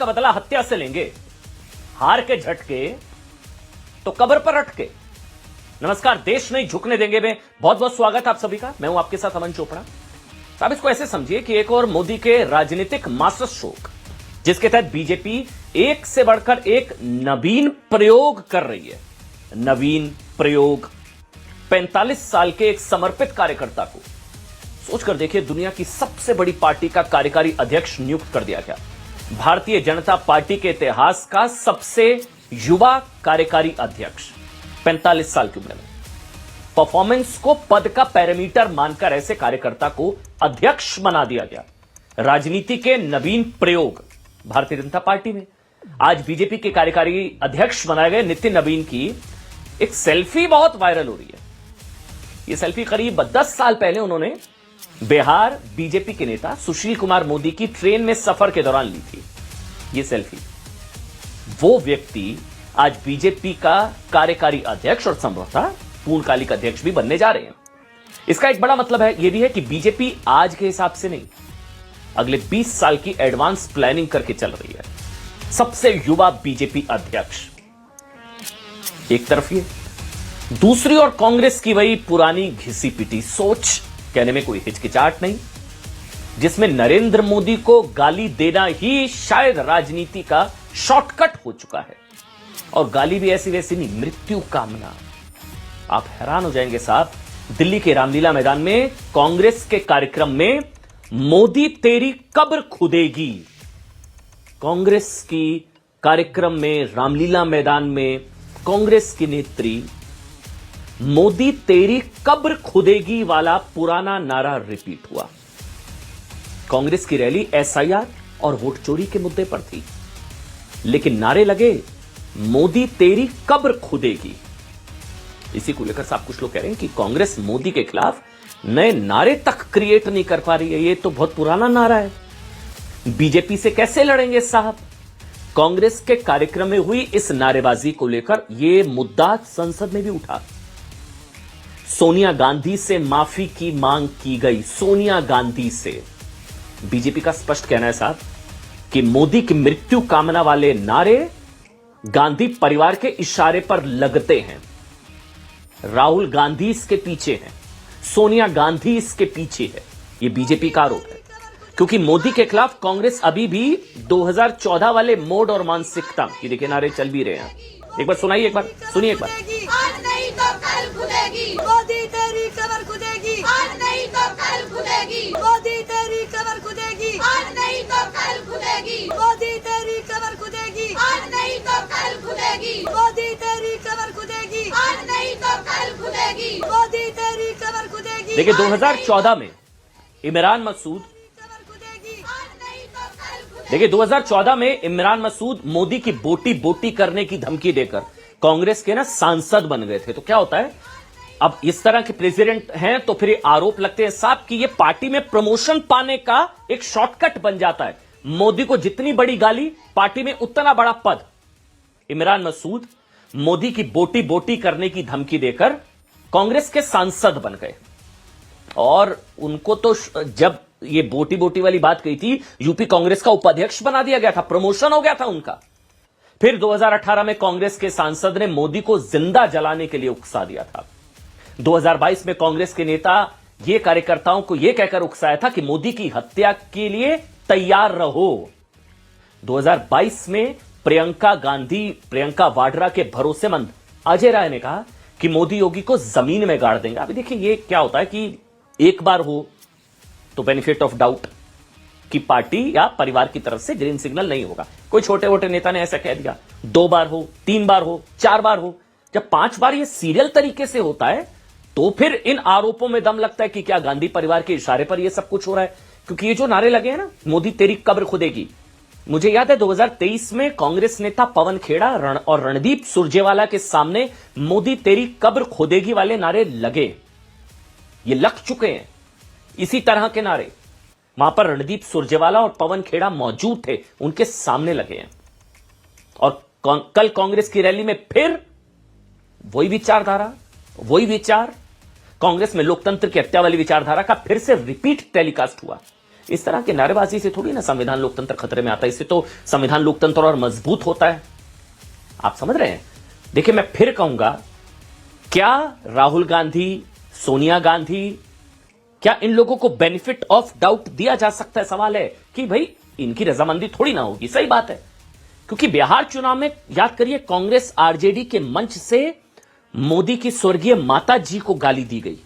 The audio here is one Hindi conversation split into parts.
का बदला हत्या से लेंगे, हार के झटके तो कब्र पर अटके। नमस्कार, देश नहीं झुकने देंगे में बहुत बहुत स्वागत आप सभी का। मैं हूं आपके साथ अमन चोपड़ा। आप इसको ऐसे समझिए कि एक और मोदी के राजनीतिक मास्टर स्ट्रोक, जिसके तहत बीजेपी एक से बढ़कर एक नवीन प्रयोग कर रही है। नवीन प्रयोग 45 साल के एक समर्पित कार्यकर्ता को सोचकर देखिए, दुनिया की सबसे बड़ी पार्टी का कार्यकारी अध्यक्ष नियुक्त कर दिया गया। भारतीय जनता पार्टी के इतिहास का सबसे युवा कार्यकारी अध्यक्ष 45 साल की उम्र में। परफॉर्मेंस को पद का पैरामीटर मानकर ऐसे कार्यकर्ता को अध्यक्ष बना दिया गया। राजनीति के नवीन प्रयोग भारतीय जनता पार्टी में। आज बीजेपी के कार्यकारी अध्यक्ष बनाए गए नितिन नवीन की एक सेल्फी बहुत वायरल हो रही है। यह सेल्फी करीब 10 साल पहले उन्होंने बिहार बीजेपी के नेता सुशील कुमार मोदी की ट्रेन में सफर के दौरान ली थी। यह सेल्फी वो व्यक्ति आज बीजेपी का कार्यकारी अध्यक्ष और संभवतः पूर्णकालिक अध्यक्ष भी बनने जा रहे हैं। इसका एक बड़ा मतलब है यह भी है कि बीजेपी आज के हिसाब से नहीं, अगले 20 साल की एडवांस प्लानिंग करके चल रही है। सबसे युवा बीजेपी अध्यक्ष एक तरफ ये, दूसरी ओर कांग्रेस की वही पुरानी घिसी पिटी सोच, कहने में कोई हिचकिचाहट नहीं, जिसमें नरेंद्र मोदी को गाली देना ही शायद राजनीति का शॉर्टकट हो चुका है। और गाली भी ऐसी वैसी नहीं, मृत्यु कामना। आप हैरान हो जाएंगे साहब, दिल्ली के रामलीला मैदान में कांग्रेस के कार्यक्रम में मोदी तेरी कब्र खुदेगी। कांग्रेस की कार्यक्रम में रामलीला मैदान में कांग्रेस की नेत्री मोदी तेरी कब्र खुदेगी वाला पुराना नारा रिपीट हुआ। कांग्रेस की रैली एसआईआर और वोट चोरी के मुद्दे पर थी, लेकिन नारे लगे मोदी तेरी कब्र खुदेगी। इसी को लेकर साहब कुछ लोग कह रहे हैं कि कांग्रेस मोदी के खिलाफ नए नारे तक क्रिएट नहीं कर पा रही है। ये तो बहुत पुराना नारा है, बीजेपी से कैसे लड़ेंगे साहब। कांग्रेस के कार्यक्रम में हुई इस नारेबाजी को लेकर यह मुद्दा संसद में भी उठा। सोनिया गांधी से माफी की मांग की गई। सोनिया गांधी से बीजेपी का स्पष्ट कहना है साहब कि मोदी की मृत्यु कामना वाले नारे गांधी परिवार के इशारे पर लगते हैं। राहुल गांधी इसके पीछे हैं, सोनिया गांधी इसके पीछे है। यह बीजेपी का आरोप है, क्योंकि मोदी के खिलाफ कांग्रेस अभी भी 2014 वाले मोड और मानसिकता, ये देखिए नारे चल भी रहे हैं। एक बार सुनाइए, एक बार सुनिए, एक बार। आज नहीं तो कल खुदेगी, मोदी तेरी कब्र खुदेगी। आज नहीं तो कल खुदेगी, मोदी तेरी कब्र खुदेगी। आज नहीं तो कल खुदेगी, मोदी तेरी कब्र खुदेगी। आज नहीं तो कल खुदेगी, मोदी तेरी कब्र खुदेगी। आज नहीं तो कल खुदेगी, मोदी तेरी कब्र खुदेगी। देखिए 2014 में इमरान मसूद, देखिए 2014 में इमरान मसूद मोदी की बोटी बोटी करने की धमकी देकर कांग्रेस के ना सांसद बन गए थे। तो क्या होता है, अब इस तरह के प्रेसिडेंट हैं तो फिर आरोप लगते हैं साहब कि ये पार्टी में प्रमोशन पाने का एक शॉर्टकट बन जाता है। मोदी को जितनी बड़ी गाली, पार्टी में उतना बड़ा पद। इमरान मसूद मोदी की बोटी बोटी करने की धमकी देकर कांग्रेस के सांसद बन गए, और उनको तो जब ये बोटी बोटी वाली बात कही थी, यूपी कांग्रेस का उपाध्यक्ष बना दिया गया था, प्रमोशन हो गया था उनका। फिर 2018 में कांग्रेस के सांसद ने मोदी को जिंदा जलाने के लिए उकसा दिया था। 2022 में कांग्रेस के नेता ये कार्यकर्ताओं को यह कहकर उकसाया था कि मोदी की हत्या के लिए तैयार रहो। 2022 में प्रियंका वाड्रा के भरोसेमंद अजय राय ने कहा कि मोदी योगी को जमीन में गाड़ देंगे। अभी देखिए ये क्या होता है कि एक बार हो तो बेनिफिट ऑफ डाउट कि पार्टी या परिवार की तरफ से ग्रीन सिग्नल नहीं होगा। कोई छोटे मोटे नेता ने ऐसा कह दिया, 2 बार हो, 3 बार हो, 4 बार हो, जब 5 बार ये सीरियल तरीके से होता है तो फिर इन आरोपों में दम लगता है कि क्या गांधी परिवार के इशारे पर यह सब कुछ हो रहा है। क्योंकि ये जो नारे लगे हैं ना, मोदी तेरी कब्र खुदेगी, मुझे याद है 2023 में कांग्रेस नेता पवन खेड़ा और रणदीप सुरजेवाला के सामने मोदी तेरी कब्र खुदेगी वाले नारे लगे। ये लग चुके हैं इसी तरह के नारे। वहां पर रणदीप सुरजेवाला और पवन खेड़ा मौजूद थे, उनके सामने लगे हैं। और कल कांग्रेस की रैली में फिर वही विचारधारा, वही विचार, कांग्रेस में लोकतंत्र की हत्या वाली विचारधारा का फिर से रिपीट टेलीकास्ट हुआ। इस तरह के नारेबाजी से थोड़ी ना संविधान लोकतंत्र खतरे में आता है, इससे तो संविधान लोकतंत्र और मजबूत होता है। आप समझ रहे हैं? देखिए, मैं फिर कहूंगा, क्या राहुल गांधी, सोनिया गांधी, क्या इन लोगों को बेनिफिट ऑफ डाउट दिया जा सकता है? सवाल है कि भाई इनकी रजामंदी थोड़ी ना होगी। सही बात है, क्योंकि बिहार चुनाव में याद करिए, कांग्रेस आरजेडी के मंच से मोदी की स्वर्गीय माता जी को गाली दी गई।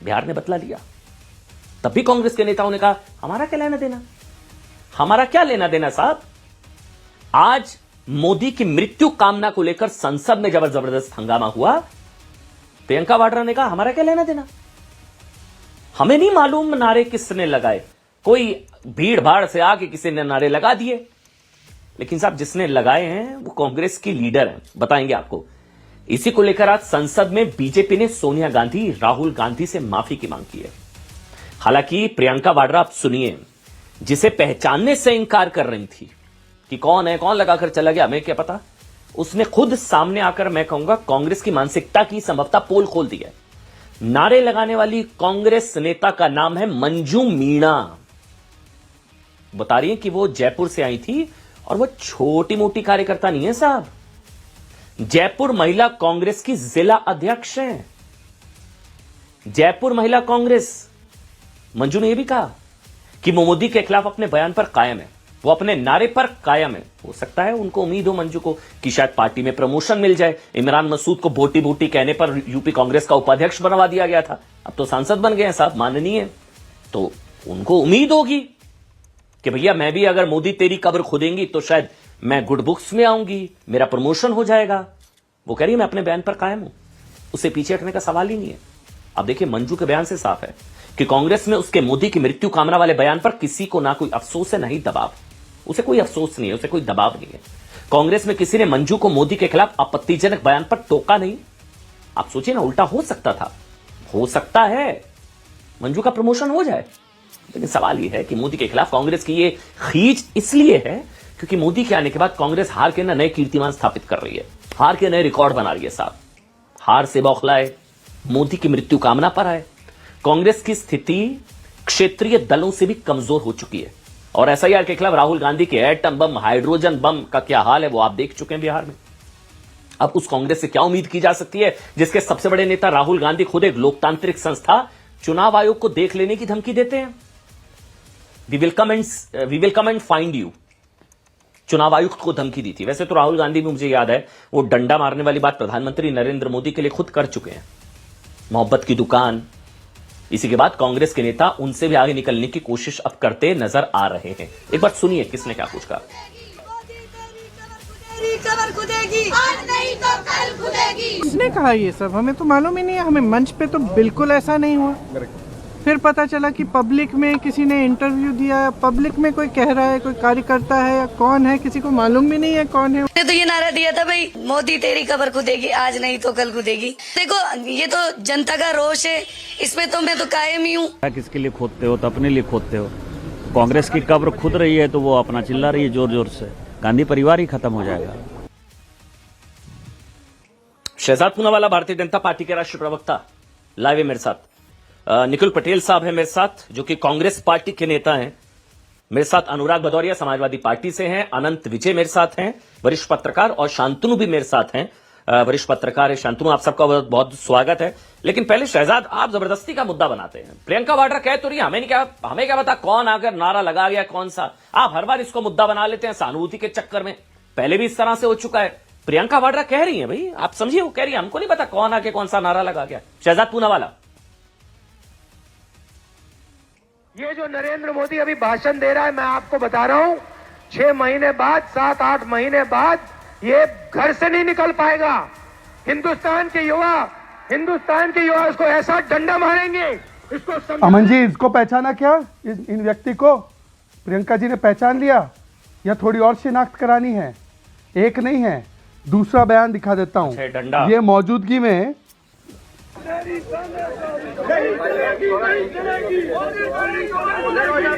बिहार ने बदला लिया। तब भी कांग्रेस के नेताओं ने कहा हमारा क्या लेना देना, हमारा क्या लेना देना साहब। आज मोदी की मृत्यु कामना को लेकर संसद में जबरदस्त हंगामा हुआ। प्रियंका वाड्रा ने कहा हमारा क्या लेना देना, हमें नहीं मालूम नारे किसने लगाए, कोई भीड़ भाड़ से आके किसी ने नारे लगा दिए। लेकिन साहब, जिसने लगाए हैं वो कांग्रेस की लीडर हैं, बताएंगे आपको। इसी को लेकर आज संसद में बीजेपी ने सोनिया गांधी, राहुल गांधी से माफी की मांग की है। हालांकि प्रियंका वाड्रा, आप सुनिए, जिसे पहचानने से इंकार कर रही थी कि कौन है, कौन लगाकर चला गया, हमें क्या पता, उसने खुद सामने आकर, मैं कहूंगा, कांग्रेस की मानसिकता की संभवतः पोल खोल दी है। नारे लगाने वाली कांग्रेस नेता का नाम है मंजू मीणा। बता रही है कि वो जयपुर से आई थी और वो छोटी मोटी कार्यकर्ता नहीं है साहब, जयपुर महिला कांग्रेस की जिला अध्यक्ष हैं। जयपुर महिला कांग्रेस। मंजू ने यह भी कहा कि वो मोदी के खिलाफ अपने बयान पर कायम है, वो अपने नारे पर कायम है। हो सकता है उनको उम्मीद हो मंजू को कि शायद पार्टी में प्रमोशन मिल जाए। इमरान मसूद को बोटी बोटी कहने पर यूपी कांग्रेस का उपाध्यक्ष बनवा दिया गया था, अब तो सांसद बन गए हैं साहब, माननीय। तो उनको उम्मीद होगी कि भैया मैं भी अगर मोदी तेरी कब्र खुदेंगी तो शायद मैं गुड बुक्स में आऊंगी, मेरा प्रमोशन हो जाएगा। वो कह रही है मैं अपने बयान पर कायम हूं, उसे पीछे हटने का सवाल ही नहीं है। अब देखिए, मंजू के बयान से साफ है कि कांग्रेस में उसके मोदी की मृत्यु कामना वाले बयान पर किसी को ना कोई अफसोस है, ना ही दबाव। उसे कोई अफसोस नहीं है, उसे कोई दबाव नहीं है। कांग्रेस में किसी ने मंजू को मोदी के खिलाफ आपत्तिजनक बयान पर टोका नहीं। आप सोचिए ना, उल्टा हो सकता था, हो सकता है मंजू का प्रमोशन हो जाए। लेकिन सवाल यह है कि मोदी के खिलाफ कांग्रेस की यह खींच इसलिए है क्योंकि मोदी के आने के बाद कांग्रेस हार के नए कीर्तिमान स्थापित कर रही है, हार के नए रिकॉर्ड बना रही है साहब। हार से बौखलाए, मोदी की मृत्यु कामना पर आए। कांग्रेस की स्थिति क्षेत्रीय दलों से भी कमजोर हो चुकी है। और एसआईआर के खिलाफ राहुल गांधी के एटम बम, हाइड्रोजन बम का क्या हाल है वो आप देख चुके हैं बिहार में। अब उस कांग्रेस से क्या उम्मीद की जा सकती है जिसके सबसे बड़े नेता राहुल गांधी खुद एक लोकतांत्रिक संस्था चुनाव आयोग को देख लेने की धमकी देते हैं। We will come and find you, चुनाव आयुक्त को धमकी दी थी। वैसे तो राहुल गांधी भी, मुझे याद है, वो डंडा मारने वाली बात प्रधानमंत्री नरेंद्र मोदी के लिए खुद कर चुके हैं। मोहब्बत की दुकान। इसी के बाद कांग्रेस के नेता उनसे भी आगे निकलने की कोशिश अब करते नजर आ रहे हैं। एक बार सुनिए किसने क्या कुछ कहा। तेरी कब्र खुदेगी, आज नहीं तो कल खुदेगी। किसने कहा ये सब? हमें तो मालूम ही नहीं है। हमें मंच पे तो बिल्कुल ऐसा नहीं हुआ। फिर पता चला कि पब्लिक में किसी ने इंटरव्यू दिया, पब्लिक में कोई कह रहा है, कोई कार्यकर्ता है या कौन है, किसी को मालूम भी नहीं है कौन है। तो ये नारा दिया था भाई, मोदी तेरी कब्र खुदेगी, आज नहीं तो कल खुदेगी। देखो, ये तो जनता का रोष है, इसमें तो मैं तो कायम ही हूँ। किसके लिए खोदते हो? तो अपने लिए खोदते हो। कांग्रेस की कब्र खुद रही है तो वो अपना चिल्ला रही है जोर जोर से। गांधी परिवार ही खत्म हो जाएगा। शहजाद पूनावाला, भारतीय जनता पार्टी के राष्ट्रीय प्रवक्ता, लाइव है मेरे साथ। निखिल पटेल साहब हैं मेरे साथ, जो कि कांग्रेस पार्टी के नेता हैं। मेरे साथ अनुराग भदौरिया समाजवादी पार्टी से हैं। अनंत विजय मेरे साथ हैं, वरिष्ठ पत्रकार, और शांतनु भी मेरे साथ हैं, वरिष्ठ पत्रकार है। शांतनु, आप सबका बहुत बहुत स्वागत है। लेकिन पहले शहजाद, आप जबरदस्ती का मुद्दा बनाते हैं। प्रियंका वाड्रा कह तो रही है, हमें क्या पता कौन आकर नारा लगा गया, कौन सा। आप हर बार इसको मुद्दा बना लेते हैं सहानुभूति के चक्कर में। पहले भी इस तरह से हो चुका है। प्रियंका वाड्रा कह रही है भाई, आप समझिए, वो कह रही है हमको नहीं पता कौन आके कौन सा नारा लगा गया। शहजाद पूनावाला, ये जो नरेंद्र मोदी अभी भाषण दे रहा है, मैं आपको बता रहा हूं, 6 महीने बाद, 7-8 महीने बाद ये घर से नहीं निकल पाएगा। हिंदुस्तान के युवा इसको ऐसा डंडा मारेंगे, इसको अमन जी, इसको पहचाना क्या? इन व्यक्ति को प्रियंका जी ने पहचान लिया या थोड़ी और शिनाख्त करानी है? एक नहीं है, दूसरा बयान दिखा देता हूं। ये मौजूदगी में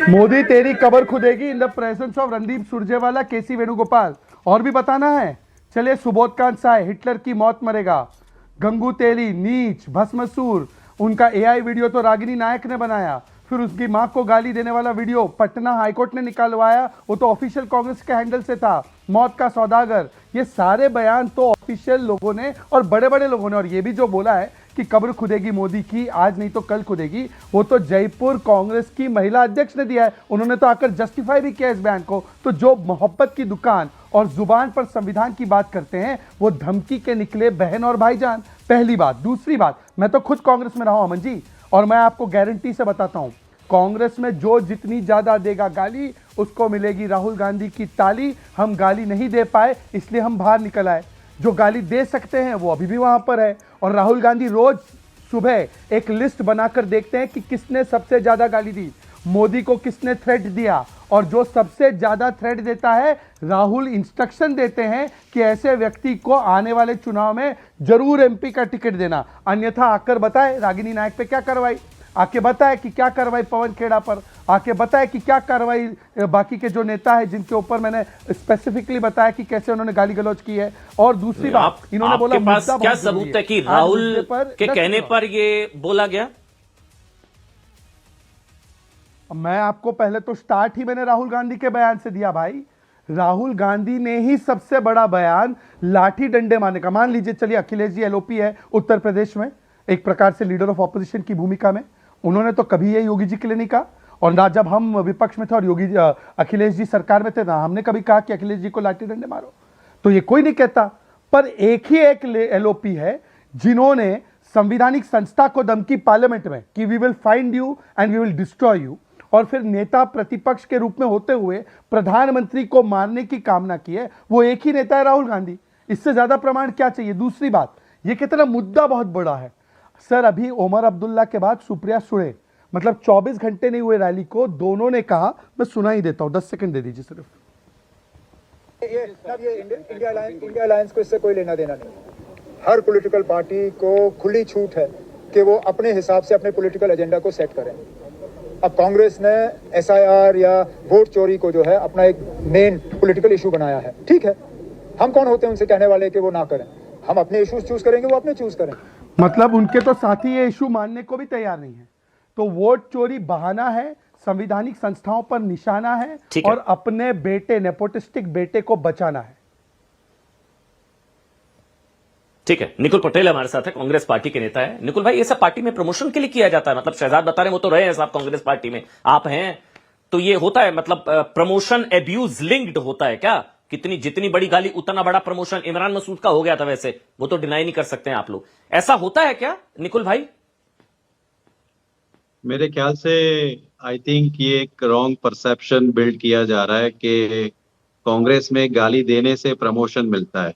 मोदी तेरी कब्र खुदेगी in the presence of Randeep Surjewala, KC Venugopal. और भी बताना है? चलिए, सुबोधकांत साय, हिटलर की मौत मरेगा, गंगू तेली, नीच, भस्मसूर, उनका एआई वीडियो तो रागिनी नायक ने बनाया। फिर उसकी मां को गाली देने वाला वीडियो पटना हाईकोर्ट ने निकालवाया, वो तो ऑफिशियल कांग्रेस के हैंडल से था, मौत का सौदागर। ये सारे बयान तो ऑफिशियल लोगों ने और बड़े बड़े लोगों ने, और ये भी जो बोला है कि कब्र खुदेगी मोदी की, आज नहीं तो कल खुदेगी, वो तो जयपुर कांग्रेस की महिला अध्यक्ष ने दिया है। उन्होंने तो आकर जस्टिफाई भी किया इस बयान को। तो जो मोहब्बत की दुकान और जुबान पर संविधान की बात करते हैं, वो धमकी के निकले बहन और भाईजान। पहली बात। दूसरी बात, मैं तो खुद कांग्रेस में रहा हूं अमन जी, और मैं आपको गारंटी से बताता हूं, कांग्रेस में जो जितनी ज्यादा देगा गाली, उसको मिलेगी राहुल गांधी की ताली। हम गाली नहीं दे पाए इसलिए हम बाहर निकल आए। जो गाली दे सकते हैं वो अभी भी वहां पर है। और राहुल गांधी रोज सुबह एक लिस्ट बनाकर देखते हैं कि किसने सबसे ज्यादा गाली दी, मोदी को किसने थ्रेट दिया, और जो सबसे ज्यादा थ्रेट देता है, राहुल इंस्ट्रक्शन देते हैं कि ऐसे व्यक्ति को आने वाले चुनाव में जरूर एमपी का टिकट देना, अन्यथा आकर बताए रागिनी नायक पे क्या कार्रवाई, आके बताए कि क्या कार्रवाई पवन खेड़ा पर, आके बताए कि क्या कार्रवाई बाकी के जो नेता है जिनके ऊपर मैंने स्पेसिफिकली बताया कि कैसे उन्होंने गाली गलौज की है। और दूसरी बात, इन्होंने बोला आपके पास क्या सबूत है कि राहुल के कहने पर ये बोला गया? मैं आपको पहले तो स्टार्ट ही मैंने राहुल गांधी के बयान से दिया भाई। राहुल गांधी ने ही सबसे बड़ा बयान लाठी डंडे मारने का, मान लीजिए चलिए अखिलेश जी एलओपी है उत्तर प्रदेश में, एक प्रकार से लीडर ऑफ ऑपोजिशन की भूमिका में, उन्होंने तो कभी ये योगी जी के लिए नहीं कहा। और ना जब हम विपक्ष में थे और अखिलेश जी सरकार में थे, ना हमने कभी कहा कि अखिलेश जी को लाठी डंडे मारो, तो ये कोई नहीं कहता। पर एक ही एक एलओपी है जिन्होंने संवैधानिक संस्था को धमकी पार्लियामेंट में कि we will find you and we will destroy you, और फिर नेता प्रतिपक्ष के रूप में होते हुए प्रधानमंत्री को मारने की कामना की है, वो एक ही नेता है राहुल गांधी। इससे ज्यादा प्रमाण क्या चाहिए? दूसरी बात, ये कितना मुद्दा बहुत बड़ा है सर। अभी ओमर अब्दुल्ला के बाद सुप्रिया सुळे, मतलब 24 घंटे नहीं हुए रैली को, दोनों ने कहा, मैं सुना ही देता हूं, 10 सेकंड दे दीजिए सिर्फ। ये इंडिया अलायंस को इससे कोई लेना देना नहीं। हर पॉलिटिकल पार्टी को खुली छूट है कि वो अपने हिसाब से अपने पॉलिटिकल एजेंडा को सेट करें। अब कांग्रेस ने एसआईआर या वोट चोरी को जो है अपना एक मेन पॉलिटिकल इशू बनाया है, ठीक है, हम कौन होते हैं उनसे कहने वाले कि वो ना करें? हम अपने इश्यूज चूज करेंगे, वो अपने चूज करें। मतलब उनके तो साथी ये इशू मानने को भी तैयार नहीं है। तो वोट चोरी बहाना है, संवैधानिक संस्थाओं पर निशाना है, और अपने बेटे, नेपोटिस्टिक बेटे को बचाना है। ठीक है, निकुल पटेल हमारे साथ है, कांग्रेस पार्टी के नेता है। निकुल भाई, ये सब पार्टी में प्रमोशन के लिए किया जाता है? मतलब शहजाद बता रहे हैं वो तो रहे हैं साहब कांग्रेस पार्टी में, आप हैं, तो ये होता है मतलब प्रमोशन एब्यूज लिंक्ड होता है क्या? कितनी जितनी बड़ी गाली उतना बड़ा प्रमोशन। इमरान मसूद का हो गया था वैसे, वो तो डिनाई नहीं कर सकते हैं आप लोग। ऐसा होता है क्या निकुल भाई? मेरे ख्याल से आई थिंक ये एक रॉन्ग परसेप्शन बिल्ड किया जा रहा है कि कांग्रेस में गाली देने से प्रमोशन मिलता है।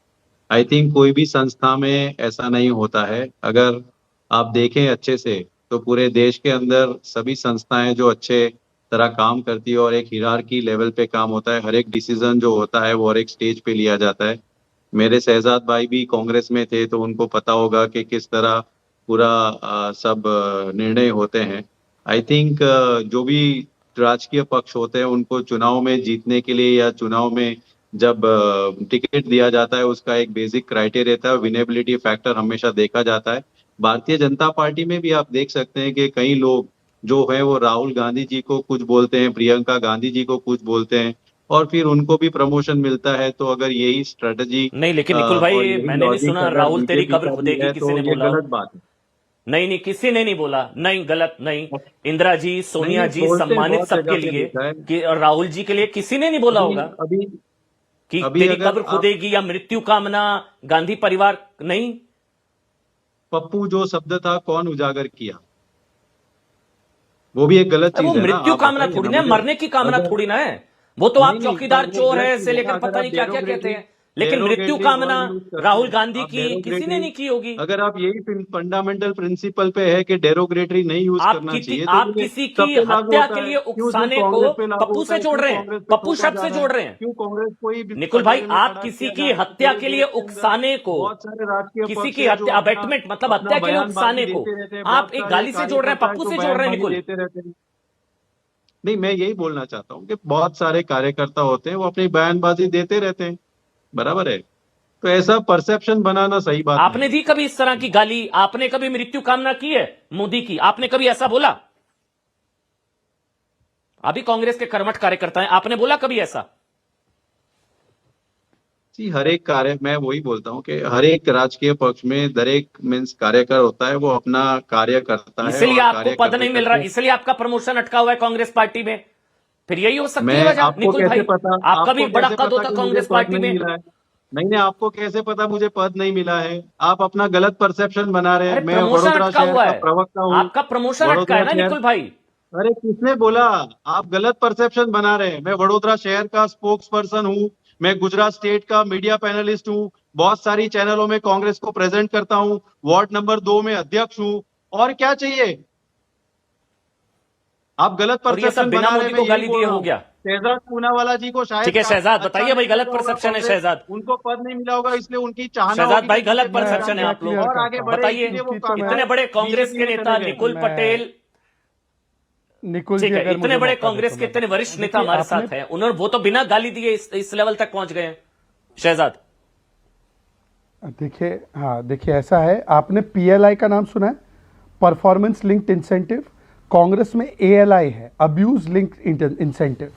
आई थिंक कोई भी संस्था में ऐसा नहीं होता है। अगर आप देखें अच्छे से तो पूरे देश के अंदर सभी संस्थाएं जो अच्छे तरह काम करती है और एक हिरार्की लेवल पे काम होता है, हर एक डिसीजन जो होता है वो हर एक स्टेज पे लिया जाता है। मेरे शहजाद भाई भी कांग्रेस में थे तो उनको पता होगा कि किस तरह पूरा सब निर्णय होते हैं। आई थिंक जो भी राजकीय पक्ष होते हैं उनको चुनाव में जीतने के लिए या चुनाव में जब टिकट दिया जाता है उसका एक बेसिक क्राइटेरिया रहता है, विनेबिलिटी फैक्टर हमेशा देखा जाता है। भारतीय जनता पार्टी में भी आप देख सकते हैं कि कई लोग जो है वो राहुल गांधी जी को कुछ बोलते हैं, प्रियंका गांधी जी को कुछ बोलते हैं, और फिर उनको भी प्रमोशन मिलता है। तो अगर यही स्ट्रेटजी नहीं, लेकिन निकुल भाई मैंने नहीं सुना राहुल तेरी कब्र खुदेगी किसी ने बोला? गलत बात है। नहीं, किसी ने नहीं बोला, नहीं, गलत नहीं। इंदिरा जी, सोनिया जी सम्मानित सबके लिए कि और राहुल जी के लिए किसी ने नहीं बोला होगा कि तेरी कब्र खुदेगी या मृत्यु कामना, गांधी परिवार, नहीं। पप्पू जो शब्द था कौन उजागर किया? वो भी एक गलत चीज है। वो मृत्यु कामना थोड़ी ना, मरने की कामना थोड़ी ना है। वो तो आप चौकीदार चोर है से लेकर पता नहीं क्या क्या कहते हैं, लेकिन मृत्यु कामना राहुल गांधी की किसी ने नहीं की होगी। अगर आप यही फंडामेंटल प्रिंसिपल पे है कि डेरोगेटरी नहीं यूज करना चाहिए, आप किसी की हत्या के लिए उकसाने को पप्पू से जोड़ रहे हैं, पप्पू शब्द से जोड़ रहे हैं। क्यों कांग्रेस कोई निकुल भाई, आप किसी की हत्या के लिए उकसाने को, किसी की हत्या, अबेटमेंट मतलब हत्या के लिए उकसाने को आप एक गाली से जोड़ रहे हैं, पप्पू से जोड़ रहे हैं निकुल। नहीं, मैं यही बोलना चाहता हूँ कि बहुत सारे कार्यकर्ता होते हैं वो अपनी बयानबाजी देते रहते हैं, बराबर है, तो ऐसा परसेप्शन बनाना सही बात आपने दी कभी इस तरह की गाली? आपने कभी मृत्यु कामना की है मोदी की? आपने कभी ऐसा बोला? आप भी कांग्रेस के कर्मठ कार्यकर्ता हैं, आपने बोला कभी ऐसा? जी, हर एक कार्य, मैं वही बोलता हूँ कि हर एक राजकीय पक्ष में दरेक मीन्स कार्यकर होता है, वो अपना कार्य करता है। इसलिए और आपको कार्य पद करते नहीं मिल रहा, करते इसलिए आपका प्रमोशन अटका हुआ है कांग्रेस पार्टी में। फिर यही हो सकती है मैं वजह। आपको निकुल कैसे भाई, पता, आपका भी आपको बड़ा कैसे कद पता होता कि मुझे कांग्रेस पद पार्टी नहीं में। मिला है? नहीं, आपको कैसे पता मुझे पद नहीं मिला है? आप अपना गलत परसेप्शन बना रहे हैं। अरे मैं प्रमोशन वडोदरा अटका शहर हुआ का है, प्रवक्ता हूँ। आपका प्रमोशन अटका वडोदरा है ना शहर, निकुल भाई। अरे किसने बोला? आप गलत परसेप्शन बना रहे हैं। मैं वडोदरा शहर का स्पोक्स पर्सन हूँ, मैं गुजरात स्टेट का मीडिया पैनलिस्ट हूँ, बहुत सारी चैनलों में कांग्रेस को प्रेजेंट करता हूँ, वार्ड नंबर 2 में अध्यक्ष हूँ। और क्या चाहिए? आप गलत और ये सब परसेप्शन बिना बना रहे मोदी हैं, को मैं यही गाली बोल दिए रहा हो हूँ। गया। शहजाद पूनावाला जी को शायद ठीक है शहजाद, अच्छा बताइए भाई, नहीं गलत लगा होगा परसेप्शन है कांग्रेस, शहजाद। उनको पद नहीं मिला होगा इसलिए उनकी चाहना शहजाद होगी भाई, कि गलत बीजेपी में परसेप्शन है जाएं आप लोग। क्लियर और करता आगे हूं। बढ़े, बताइए, इसलिए वो इतने बड़े कांग्रेस बीजेपी के में नेता चले गए। निकुल पटेल, निकुल जी ठीक है, अगर इतने मुझे बड़े मौका दे कांग्रेस तो के मैं इतने बताता वरिष्ठ हूं। नेता देखिए, हमारे आपने साथ हैं, उन्होंने वो तो बिना गाली दिए इस लेवल तक पहुंच गए हैं। शहजाद देखिए, हाँ देखिए, ऐसा है, आपने पीएलआई का नाम सुना है, परफॉर्मेंस लिंक्ड इंसेंटिव। कांग्रेस में एएलआई है, अब्यूज लिंक्ड इंसेंटिव।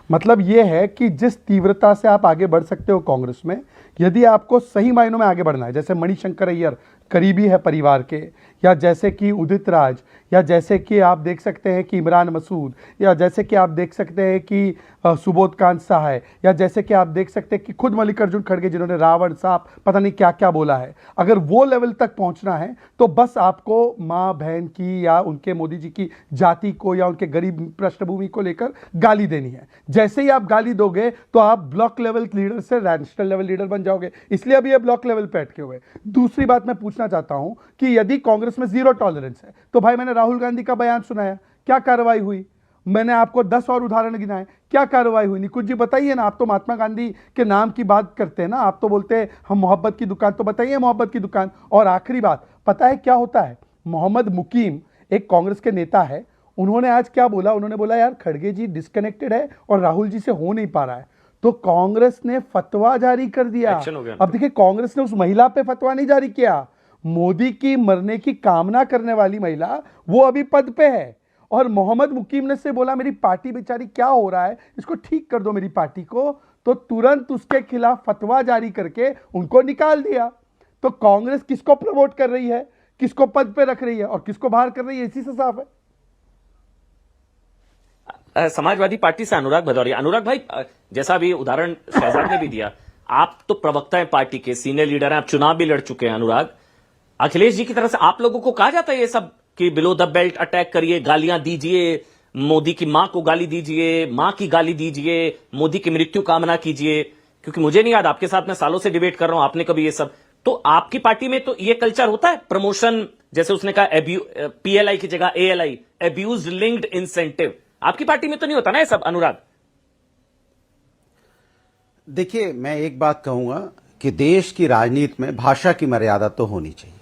मतलब ये है कि जिस तीव्रता से आप आगे बढ़ सकते हो कांग्रेस में, यदि आपको सही मायनों में आगे बढ़ना है, जैसे मणिशंकर अय्यर करीबी है परिवार के, या जैसे कि उदित राज, या जैसे कि आप देख सकते हैं कि इमरान मसूद, या जैसे कि आप देख सकते हैं कि सुबोध कांत सहाय, या जैसे कि आप देख सकते हैं कि खुद मल्लिकार्जुन खड़गे जिन्होंने रावण सांप पता नहीं क्या क्या बोला है, अगर वो लेवल तक पहुंचना है तो बस आपको माँ बहन की या उनके मोदी जी की जाति को या उनके गरीब पृष्ठभूमि को लेकर गाली देनी है। जैसे ही आप गाली दोगे तो आप ब्लॉक लेवल लीडर से नेशनल लेवल लीडर बन जाओगे, इसलिए अभी ये ब्लॉक लेवल पे अटके हुए। दूसरी बात मैं पूछना चाहता हूं कि यदि कांग्रेस में जीरो टॉलरेंस है तो भाई मैंने राहुल गांधी का बयान सुनाया, क्या कार्रवाई हुई? मैंने आपको 10 और उदाहरण गिनाए, क्या कार्रवाई हुई? निकुल जी बताइए ना, आप तो महात्मा गांधी के नाम की बात करते हैं ना, आप तो बोलते हैं हम मोहब्बत की दुकान, तो बताइए मोहब्बत की दुकान। और आखिरी बात, पता है क्या होता है? मोहम्मद मुकीम एक कांग्रेस के नेता है, उन्होंने आज क्या बोला? उन्होंने बोला यार खड़गे जी डिस्कनेक्टेड है और राहुल जी से हो नहीं पा रहा है, तो कांग्रेस ने फतवा जारी कर दिया। अब देखिए, कांग्रेस ने उस महिला पे फतवा नहीं जारी किया, मोदी की मरने की कामना करने वाली महिला, वो अभी पद पे है, और मोहम्मद मुकीम ने से बोला मेरी पार्टी बेचारी क्या हो रहा है, इसको ठीक कर दो मेरी पार्टी को, तो तुरंत उसके खिलाफ फतवा जारी करके उनको निकाल दिया। तो कांग्रेस किसको प्रमोट कर रही है, किसको पद पे रख रही है और किसको बाहर कर रही है, इसी से साफ है। समाजवादी पार्टी से अनुराग भदौरिया। अनुराग भाई, जैसा अभी उदाहरण शहजाद ने भी दिया, आप तो प्रवक्ता है पार्टी के, सीनियर लीडर हैं, आप चुनाव भी लड़ चुके हैं। अनुराग, अखिलेश जी की तरफ से आप लोगों को कहा जाता है ये सब कि बिलो द बेल्ट अटैक करिए, गालियां दीजिए, मोदी की मां को गाली दीजिए, मां की गाली दीजिए, मोदी की मृत्यु कामना कीजिए? क्योंकि मुझे नहीं याद, आपके साथ मैं सालों से डिबेट कर रहा हूं, आपने कभी ये सब, तो आपकी पार्टी में तो ये कल्चर होता है प्रमोशन, जैसे उसने कहा पीएलआई की जगह एएलआई, अब्यूज लिंक्ड इंसेंटिव, आपकी पार्टी में तो नहीं होता ना ये सब? अनुराग देखिए, मैं एक बात कहूंगा कि देश की राजनीति में भाषा की मर्यादा तो होनी चाहिए।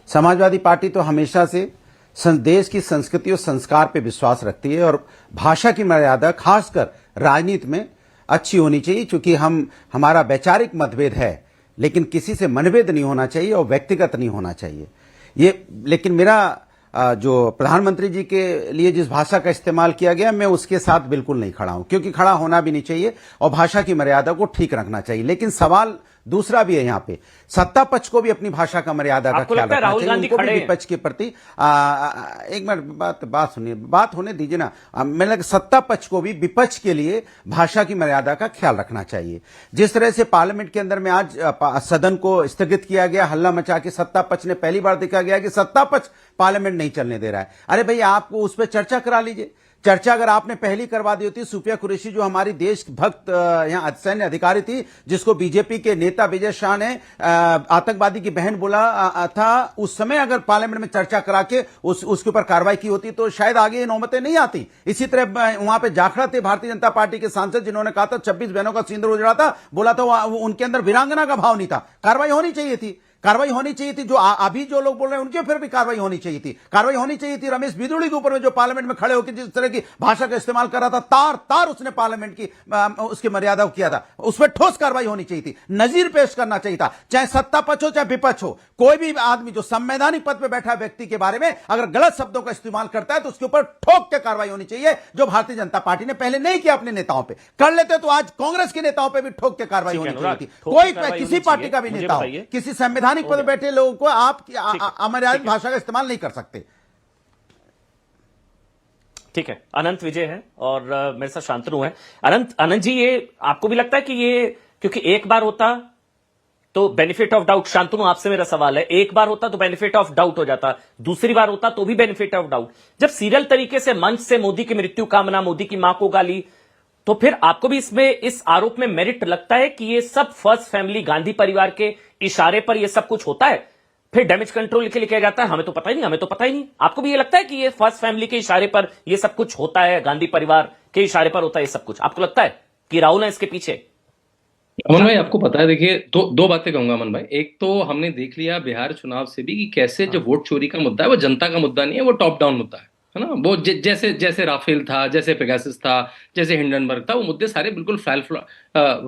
समाजवादी पार्टी तो हमेशा से देश की संस्कृति और संस्कार पे विश्वास रखती है, और भाषा की मर्यादा खासकर राजनीति में अच्छी होनी चाहिए, क्योंकि हमारा वैचारिक मतभेद है, लेकिन किसी से मनभेद नहीं होना चाहिए और व्यक्तिगत नहीं होना चाहिए ये। लेकिन मेरा जो प्रधानमंत्री जी के लिए जिस भाषा का इस्तेमाल किया गया, मैं उसके साथ बिल्कुल नहीं खड़ा हूं, क्योंकि खड़ा होना भी नहीं चाहिए और भाषा की मर्यादा को ठीक रखना चाहिए। लेकिन सवाल दूसरा भी है यहाँ पे, सत्ता पक्ष को भी अपनी भाषा का मर्यादा का ख्याल रखना चाहिए, उनको भी विपक्ष के प्रति एक मिनट बात सुनिए, बात होने दीजिए ना। मैंने लगा सत्ता पक्ष को भी विपक्ष के लिए भाषा की मर्यादा का ख्याल रखना चाहिए। जिस तरह से पार्लियामेंट के अंदर में आज सदन को स्थगित किया गया, हल्ला मचा के सत्ता पक्ष ने, पहली बार देखा गया कि सत्ता पक्ष पार्लियामेंट नहीं चलने दे रहा है। अरे भैया, आपको उस पर चर्चा करा लीजिए। चर्चा अगर आपने पहली करवा दी होती, सुफिया कुरैशी जो हमारी देशभक्त यहाँ सैन्य अधिकारी थी, जिसको बीजेपी के नेता विजय शाह ने आतंकवादी की बहन बोला था, उस समय अगर पार्लियामेंट में चर्चा करा के उसके ऊपर कार्रवाई की होती तो शायद आगे ये नौबतें नहीं आती। इसी तरह वहां पे जाखड़ा थे भारतीय जनता पार्टी के सांसद, जिन्होंने कहा था 26 बहनों का सिंदूर उजड़ा था, बोला था उनके अंदर वीरांगना का भाव नहीं था, कार्रवाई होनी चाहिए थी। कार्रवाई होनी चाहिए थी। जो अभी जो लोग बोल रहे हैं उनके फिर भी कार्रवाई होनी चाहिए थी। कार्रवाई होनी चाहिए थी रमेश बिदुड़ी के ऊपर में, जो पार्लियामेंट में खड़े होकर जिस तरह की भाषा का इस्तेमाल कर रहा था, तार तार उसने पार्लियामेंट की उसकी मर्यादा को किया था। उस पर ठोस कार्रवाई होनी चाहिए थी, नजीर पेश करना चाहिए था। चाहे सत्ता पक्ष हो चाहे विपक्ष हो, कोई भी आदमी जो संवैधानिक पद पर बैठा व्यक्ति के बारे में अगर गलत शब्दों का इस्तेमाल करता है तो उसके ऊपर ठोक के कार्रवाई होनी चाहिए, जो भारतीय जनता पार्टी ने पहले नहीं किया अपने नेताओं पे। कर लेते तो आज कांग्रेस के नेताओं पे भी ठोक के कार्रवाई होनी चाहिए थी। कोई किसी पार्टी का भी नेता हो, किसी संवैधानिक पद पर बैठे लोगों को आप अमर्यादित भाषा का इस्तेमाल नहीं कर सकते। ठीक है, अनंत विजय है और मेरे साथ शांतनु है। अनंत जी, ये आपको भी लगता है कि ये, क्योंकि एक बार होता तो बेनिफिट ऑफ डाउट, शांतनु आपसे मेरा सवाल है, एक बार होता तो बेनिफिट ऑफ डाउट हो जाता, दूसरी बार होता तो भी बेनिफिट ऑफ डाउट, जब सीरियल तरीके से मंच से मोदी की मृत्यु कामना, मोदी की मां को गाली, तो फिर आपको भी इसमें इस आरोप में मेरिट लगता है कि ये सब फर्स्ट फैमिली गांधी परिवार के इशारे पर ये सब कुछ होता है? फिर डैमेज कंट्रोल के लिए किया जाता है, हमें तो पता ही नहीं, हमें तो पता ही नहीं। आपको भी ये लगता है कि ये फर्स्ट फैमिली के इशारे पर ये सब कुछ होता है, गांधी परिवार के इशारे पर होता है ये सब कुछ? आपको लगता है कि राहुल है इसके पीछे? अमन भाई, आपको पता है, देखिए दो बातें कहूंगा अमन भाई। एक तो हमने देख लिया बिहार चुनाव से भी कि कैसे जो वोट चोरी का मुद्दा है वो जनता का मुद्दा नहीं है, वो टॉप डाउन मुद्दा है ना। वो जैसे राफेल था, जैसे पेगासस था, जैसे हिंडनबर्ग था, वो मुद्दे सारे बिल्कुल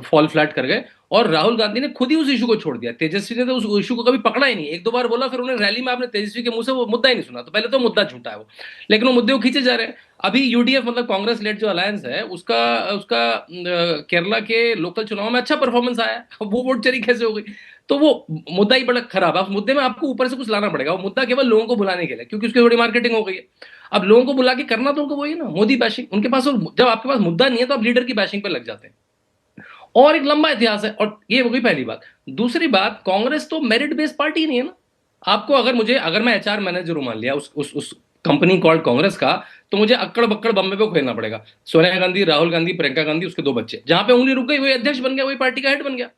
फॉल फ्लैट कर गए और राहुल गांधी ने खुद ही उस इशू को छोड़ दिया। तेजस्वी ने तो उस इशू को कभी पकड़ा ही नहीं, एक दो बार बोला, फिर उन्हें रैली में आपने तेजस्वी के मुंह से वो मुद्दा ही नहीं सुना। तो पहले तो मुद्दा झूठा है वो, लेकिन वो मुद्दे को खींचे जा रहे हैं। अभी यूडीएफ मतलब कांग्रेस लेड जो अलायंस है उसका केरला के लोकल चुनाव में अच्छा परफॉर्मेंस आया, वो वोट चोरी कैसे हो गई? तो वो मुद्दा ही बड़ा खराब है। उस मुद्दे में आपको ऊपर से कुछ लाना पड़ेगा, वो मुद्दा केवल लोगों को बुलाने के लिए, क्योंकि उसकी थोड़ी मार्केटिंग हो गई है। अब लोगों को बुला के करना तो उनको वही है ना, मोदी बैशिंग। उनके पास, जब आपके पास मुद्दा नहीं है तो आप लीडर की बैशिंग पे लग जाते हैं, और एक लंबा इतिहास है। और ये हो गई पहली बात। दूसरी बात, कांग्रेस तो मेरिट बेस्ड पार्टी नहीं है ना। आपको अगर मैं एचआर मैनेजर हूं मान लिया उस कंपनी कॉल्ड कांग्रेस का, तो मुझे अक्कड़ बक्कड़ बम्बे पे खेलना पड़ेगा। सोनिया गांधी, राहुल गांधी, प्रियंका गांधी, उसके 2 बच्चे, जहां पे उंगली रुक गई वही अध्यक्ष बन गया, वही पार्टी का हेड बन गया।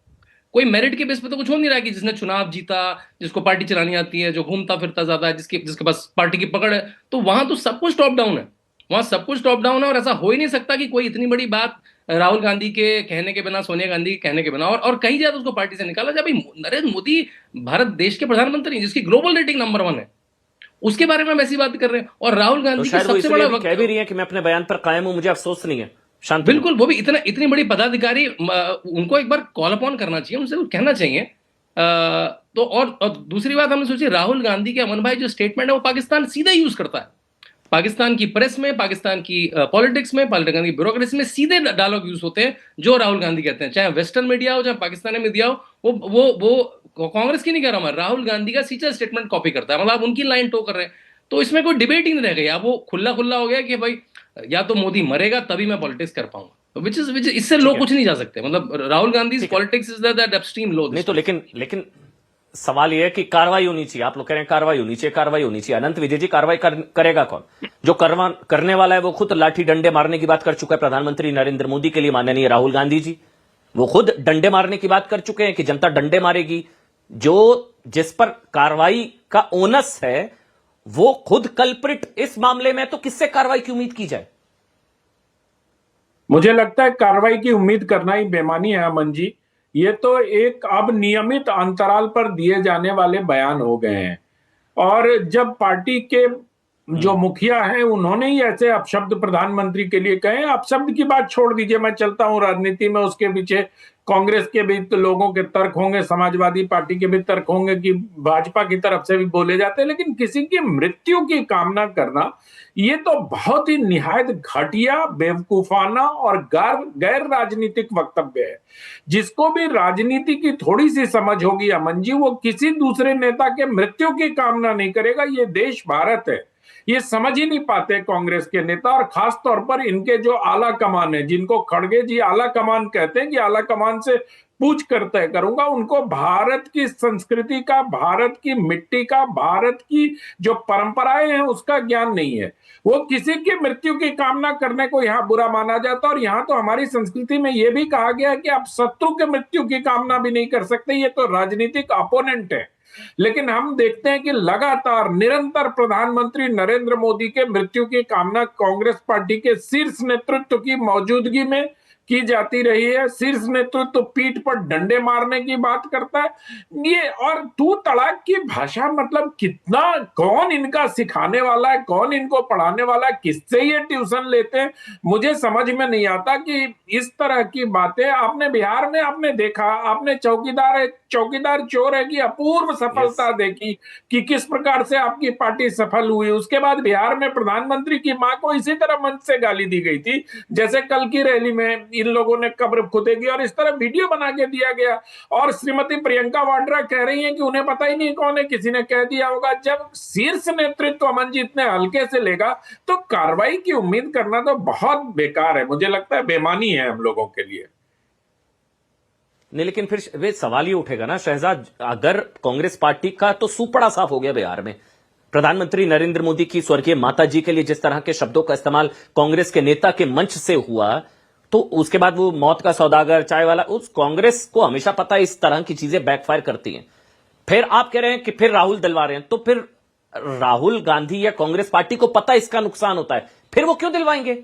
कोई मेरिट के बेस पे तो कुछ हो नहीं रहा कि जिसने चुनाव जीता, जिसको पार्टी चलानी आती है, जो घूमता फिरता ज्यादा है, जिसके पास पार्टी की पकड़ है, तो वहां तो सब कुछ टॉप डाउन है। वहां सब कुछ टॉप डाउन है, और ऐसा हो ही नहीं सकता कि कोई इतनी बड़ी बात राहुल गांधी के कहने के बिना, सोनिया गांधी के कहने के बिना, और कहीं ज्यादा उसको पार्टी से निकाला जाए। भाई, नरेंद्र मोदी भारत देश के प्रधानमंत्री, जिसकी ग्लोबल रेटिंग नंबर 1 है, उसके बारे में हम ऐसी बात कर रहे हैं। और राहुल गांधी तो सबसे बड़ा वक्त कह भी रही है कि मैं अपने बयान पर कायम हूं, मुझे अफसोस नहीं है। शांति, बिल्कुल, वो भी इतनी बड़ी पदाधिकारी, उनको एक बार कॉल अपॉन करना चाहिए, उनसे कहना चाहिए। तो और दूसरी बात हमने सोची, राहुल गांधी के, अमन भाई, जो स्टेटमेंट है वो पाकिस्तान सीधा यूज करता है। पाकिस्तान की प्रेस में, पाकिस्तान की पॉलिटिक्स में, पाकिस्तान की ब्यूरोक्रेसी में सीधे डायलॉग यूज होते हैं जो राहुल गांधी कहते हैं, चाहे वेस्टर्न मीडिया हो, चाहे पाकिस्तानी मीडिया हो। वो कांग्रेस की नहीं कह रहा मैं, राहुल गांधी का सीधा स्टेटमेंट कॉपी करता है, मतलब आप उनकी लाइन टो कर रहे हैं। तो इसमें कोई डिबेट ही नहीं रह गई। अब वो खुला हो गया कि भाई या तो मोदी मरेगा तभी मैं पॉलिटिक्स कर पाऊंगा, विच इज इससे लो कुछ नहीं जा सकते। मतलब Rahul Gandhi politics is that extreme low. नहीं तो लेकिन सवाल यह है कि कार्रवाई होनी चाहिए। आप लोग कह रहे हैं कार्रवाई होनी चाहिए। अनंत विजय जी, कार्रवाई करेगा कौन? जो करने वाला है वो खुद लाठी डंडे मारने की बात कर चुका है प्रधानमंत्री नरेंद्र मोदी के लिए माननीय राहुल गांधी जी। वो खुद डंडे मारने की बात कर चुके हैं कि जनता डंडे मारेगी। जिस पर कार्रवाई का ओनस है वो खुद कल्प्रिट इस मामले में, तो किससे कार्रवाई की उम्मीद की जाए? मुझे लगता है कार्रवाई की उम्मीद करना ही बेमानी है अमन जी। ये तो एक अब नियमित अंतराल पर दिए जाने वाले बयान हो गए हैं, और जब पार्टी के जो मुखिया हैं उन्होंने ही ऐसे अपशब्द प्रधानमंत्री के लिए कहे। अपशब्द की बात छोड़ दीजिए, मैं चलता हूं राजनीति में, उसके पीछे कांग्रेस के भी लोगों के तर्क होंगे, समाजवादी पार्टी के भी तर्क होंगे कि भाजपा की तरफ से भी बोले जाते हैं, लेकिन किसी की मृत्यु की कामना करना ये तो बहुत ही निहायत घटिया, बेवकूफाना और गैर राजनीतिक वक्तव्य है। जिसको भी राजनीति की थोड़ी सी समझ होगी अमन जी, वो किसी दूसरे नेता के मृत्यु की कामना नहीं करेगा। ये देश भारत है, ये समझ ही नहीं पाते कांग्रेस के नेता, और खास तौर पर इनके जो आला कमान है, जिनको खड़गे जी आला कमान कहते हैं, कि आला कमान से पूछ कर तय करूंगा, उनको भारत की संस्कृति का, भारत की मिट्टी का, भारत की जो परंपराएं हैं उसका ज्ञान नहीं है। वो किसी की मृत्यु की कामना करने को यहाँ बुरा माना जाता है। और यहाँ तो हमारी संस्कृति में यह भी कहा गया है कि आप शत्रु के मृत्यु की कामना भी नहीं कर सकते, ये तो राजनीतिक अपोनेंट है। लेकिन हम देखते हैं कि लगातार निरंतर प्रधानमंत्री नरेंद्र मोदी के मृत्यु की कामना कांग्रेस पार्टी के शीर्ष नेतृत्व की मौजूदगी में की जाती रही है। शीर्ष नेतृत्व तो पीठ पर डंडे मारने की बात करता है। ये और तू तड़ाक की भाषा, मतलब कितना, कौन इनका सिखाने वाला है, कौन इनको पढ़ाने वाला है, किससे ये ट्यूशन लेते हैं, मुझे समझ में नहीं आता कि इस तरह की बातें। आपने बिहार में आपने देखा, आपने चौकीदार चोर है की अपूर्व सफलता देखी कि किस प्रकार से आपकी पार्टी सफल हुई। उसके बाद बिहार में प्रधानमंत्री की मां को इसी तरह मंच से गाली दी गई थी, जैसे कल की रैली में इन लोगों ने कब्र खुदेगी और इस तरह वीडियो बना के दिया गया। और श्रीमती प्रियंका वाड्रा कह रही हैं कि उन्हें पता ही नहीं कौन है, किसी ने कह दिया होगा। जब शीर्ष नेतृत्व अमन जी इतने हल्के से लेगा तो कार्रवाई की उम्मीद करना तो बहुत बेकार है, मुझे लगता है बेमानी है हम लोगों के लिए। नहीं, लेकिन फिर वे सवाल ये उठेगा ना शहजाद, अगर कांग्रेस पार्टी का तो सुपड़ा साफ हो गया बिहार में, प्रधानमंत्री नरेंद्र मोदी की स्वर्गीय माता जी के लिए जिस तरह के शब्दों का इस्तेमाल कांग्रेस के नेता के मंच से हुआ, तो उसके बाद वो मौत का सौदागर, चाय वाला, उस कांग्रेस को हमेशा पता है इस तरह की चीजें बैकफायर करती हैं। फिर आप कह रहे हैं कि फिर राहुल दिलवा रहे हैं, तो फिर राहुल गांधी या कांग्रेस पार्टी को पता इसका नुकसान होता है, फिर वो क्यों दिलवाएंगे?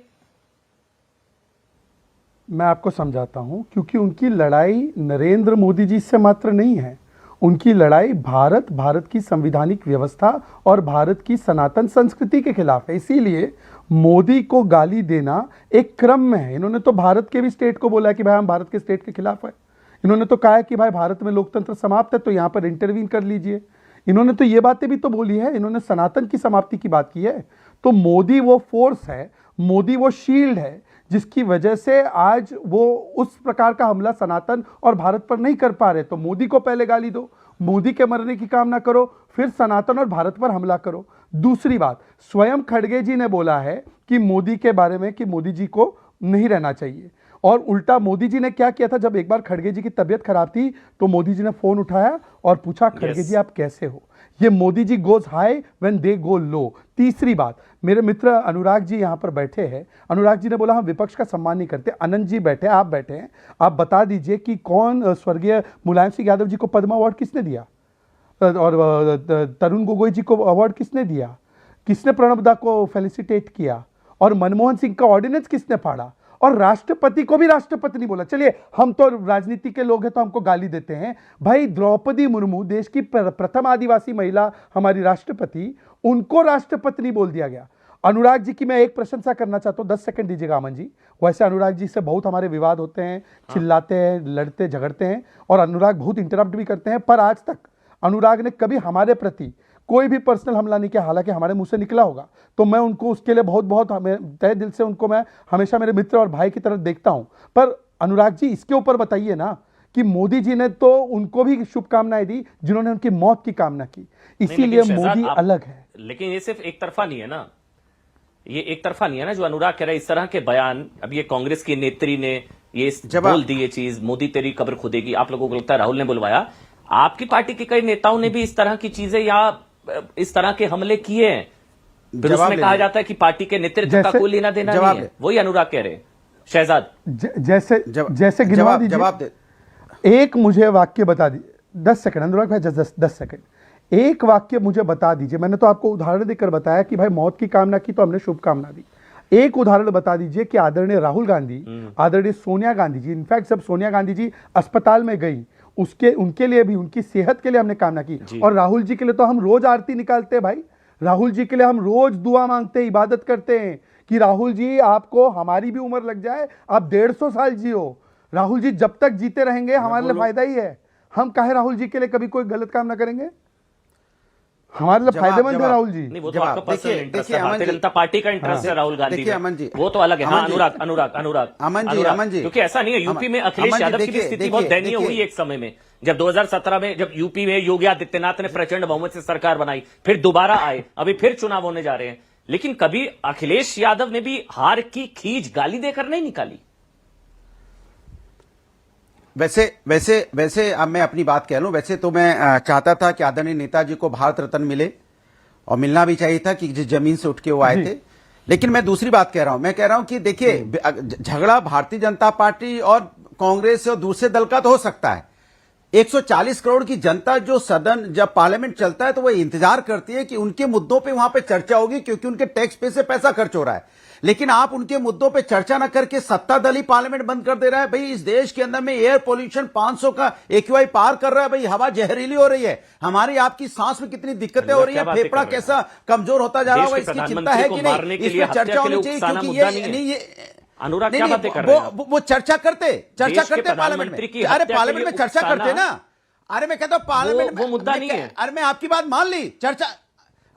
मैं आपको समझाता हूं, क्योंकि उनकी लड़ाई नरेंद्र मोदी जी से मात्र नहीं है, उनकी लड़ाई भारत की संवैधानिक व्यवस्था और भारत की सनातन संस्कृति के खिलाफ है। इसीलिए मोदी को गाली देना एक क्रम में है। इन्होंने तो भारत के भी स्टेट को बोला कि भाई हम भारत के स्टेट के खिलाफ है। इन्होंने तो कहा है कि भाई भारत में लोकतंत्र समाप्त है, तो यहाँ पर इंटरवीन कर लीजिए। इन्होंने तो ये बातें भी तो बोली है, इन्होंने सनातन की समाप्ति की बात की है। तो मोदी वो फोर्स है, मोदी वो शील्ड है जिसकी वजह से आज वो उस प्रकार का हमला सनातन और भारत पर नहीं कर पा रहे। तो मोदी को पहले गाली दो, मोदी के मरने की कामना करो, फिर सनातन और भारत पर हमला करो। दूसरी बात, स्वयं खड़गे जी ने बोला है कि मोदी के बारे में कि मोदी जी को नहीं रहना चाहिए, और उल्टा मोदी जी ने क्या किया था, जब एक बार खड़गे जी की तबीयत खराब थी तो मोदी जी ने फोन उठाया और पूछा खड़गे जी आप कैसे हो। ये Modi ji goes high when they गो लो। तीसरी बात, मेरे मित्र अनुराग जी यहाँ पर बैठे हैं, अनुराग जी ने बोला हम विपक्ष का सम्मान नहीं करते। अनंत जी बैठे, आप बैठे हैं, आप बता दीजिए कि कौन स्वर्गीय मुलायम सिंह यादव जी को पद्म अवार्ड किसने दिया, और तरुण गोगोई जी को अवार्ड किसने दिया, किसने प्रणब दा को फेलिसिटेट किया, और मनमोहन सिंह का ऑर्डिनेंस किसने फाड़ा, और राष्ट्रपति को भी राष्ट्रपति नहीं बोला। चलिए हम तो राजनीति के लोग हैं तो हमको गाली देते हैं, भाई द्रौपदी मुर्मू देश की प्रथम आदिवासी महिला हमारी राष्ट्रपति, उनको राष्ट्रपति नहीं बोल दिया गया। अनुराग जी की मैं एक प्रशंसा करना चाहता हूं, 10 सेकंड दीजिएगा अमन जी। वैसे अनुराग जी से बहुत हमारे विवाद होते हैं, चिल्लाते हैं, लड़ते झगड़ते हैं, और अनुराग बहुत इंटरप्ट भी करते हैं, पर आज तक अनुराग ने कभी हमारे प्रति कोई भी पर्सनल हमला नहीं किया। हालांकि हमारे मुंह से निकला होगा तो मैं उनको उसके लिए बहुत बहुत तहे दिल से उनको मैं हमेशा मेरे मित्र और भाई की तरह देखता हूं। पर अनुराग जी इसके ऊपर बताइए ना कि मोदी जी ने तो उनको भी शुभकामनाएं दी जिन्होंने उनकी मौत की कामना की, इसीलिए मोदी अलग है। लेकिन ये सिर्फ एक तरफा नहीं है ना, ये एक तरफा नहीं है ना जो अनुराग कह रहा है। इस तरह के बयान, अब ये कांग्रेस की नेत्री ने ये बोल दी, ये चीज मोदी तेरी कब्र खुदेगी, आप लोगों को लगता है राहुल ने बुलवाया? आपकी पार्टी के कई नेताओं ने भी इस तरह की चीजें या इस तरह के हमले किए हैं, फिर उसमें कहा जाता है कि पार्टी के नेतृत्व का कोई लेना देना नहीं है। वही अनुराग कह रहे हैं शहजाद। जैसे गिनवा दीजिए, जवाब दे। एक मुझे वाक्य बता दीजिए, 10 सेकंड अनुराग भाई, 10 सेकंड, एक वाक्य मुझे बता दीजिए। मैंने तो आपको उदाहरण देकर बताया कि भाई मौत की कामना की तो हमने शुभकामना दी। एक उदाहरण बता दीजिए कि आदरणीय राहुल गांधी, आदरणीय सोनिया गांधी जी, इनफैक्ट जब सोनिया गांधी जी अस्पताल में गई उनके लिए भी, उनकी सेहत के लिए हमने कामना की। और राहुल जी के लिए तो हम रोज आरती निकालते हैं भाई, राहुल जी के लिए हम रोज दुआ मांगते हैं, इबादत करते हैं कि राहुल जी आपको हमारी भी उम्र लग जाए, आप 150 साल जियो। राहुल जी जब तक जीते रहेंगे हमारे लिए फायदा ही है। हम काहे राहुल जी के लिए कभी कोई गलत काम ना करेंगे, हमारे लिए फायदेमंद है राहुल जी। नहीं, वो तो आपका पर्सनल इंटरेस्ट है, भारतीय जनता पार्टी का इंटरेस्ट है राहुल गांधी में, वो तो अलग है। हाँ अनुराग, क्योंकि ऐसा नहीं है, यूपी में अखिलेश यादव की भी स्थिति बहुत दयनीय हुई एक समय में, जब 2017 में जब यूपी में योगी आदित्यनाथ ने प्रचंड बहुमत से सरकार बनाई, फिर दोबारा आए, अभी फिर चुनाव होने जा रहे हैं, लेकिन कभी अखिलेश यादव ने भी हार की खींच गाली देकर नहीं निकाली। वैसे अब मैं अपनी बात कह लूं, वैसे तो मैं चाहता था कि आदरणीय नेताजी को भारत रत्न मिले, और मिलना भी चाहिए था कि जिस जमीन से उठ के वो आए थे। लेकिन मैं दूसरी बात कह रहा हूं, मैं कह रहा हूं कि देखिए झगड़ा भारतीय जनता पार्टी और कांग्रेस और दूसरे दल का तो हो सकता है, 140 करोड़ की जनता जो सदन जब पार्लियामेंट चलता है तो वो इंतजार करती है कि उनके मुद्दों पे वहां पे चर्चा होगी, क्योंकि उनके टैक्स पे से पैसा खर्च हो रहा है। लेकिन आप उनके मुद्दों पे चर्चा ना करके सत्ता दल ही पार्लियामेंट बंद कर दे रहा है। भाई इस देश के अंदर में एयर पोल्यूशन 500 का AQI पार कर रहा है। भाई हवा जहरीली हो रही है, हमारी आपकी सांस में कितनी दिक्कतें हो रही है, फेफड़ा कैसा कमजोर होता जा रहा है, इसकी चिंता है कि नहीं? इसमें चर्चा होनी चाहिए, क्योंकि ये अनुराग क्या बातें कर रहे हैं? वो चर्चा करते पार्लियामेंट में। अरे पार्लियामेंट में चर्चा करते ना। अरे मैं कहता हूं पार्लियामेंट वो मुद्दा नहीं है। अरे मैं आपकी बात मान ली, चर्चा,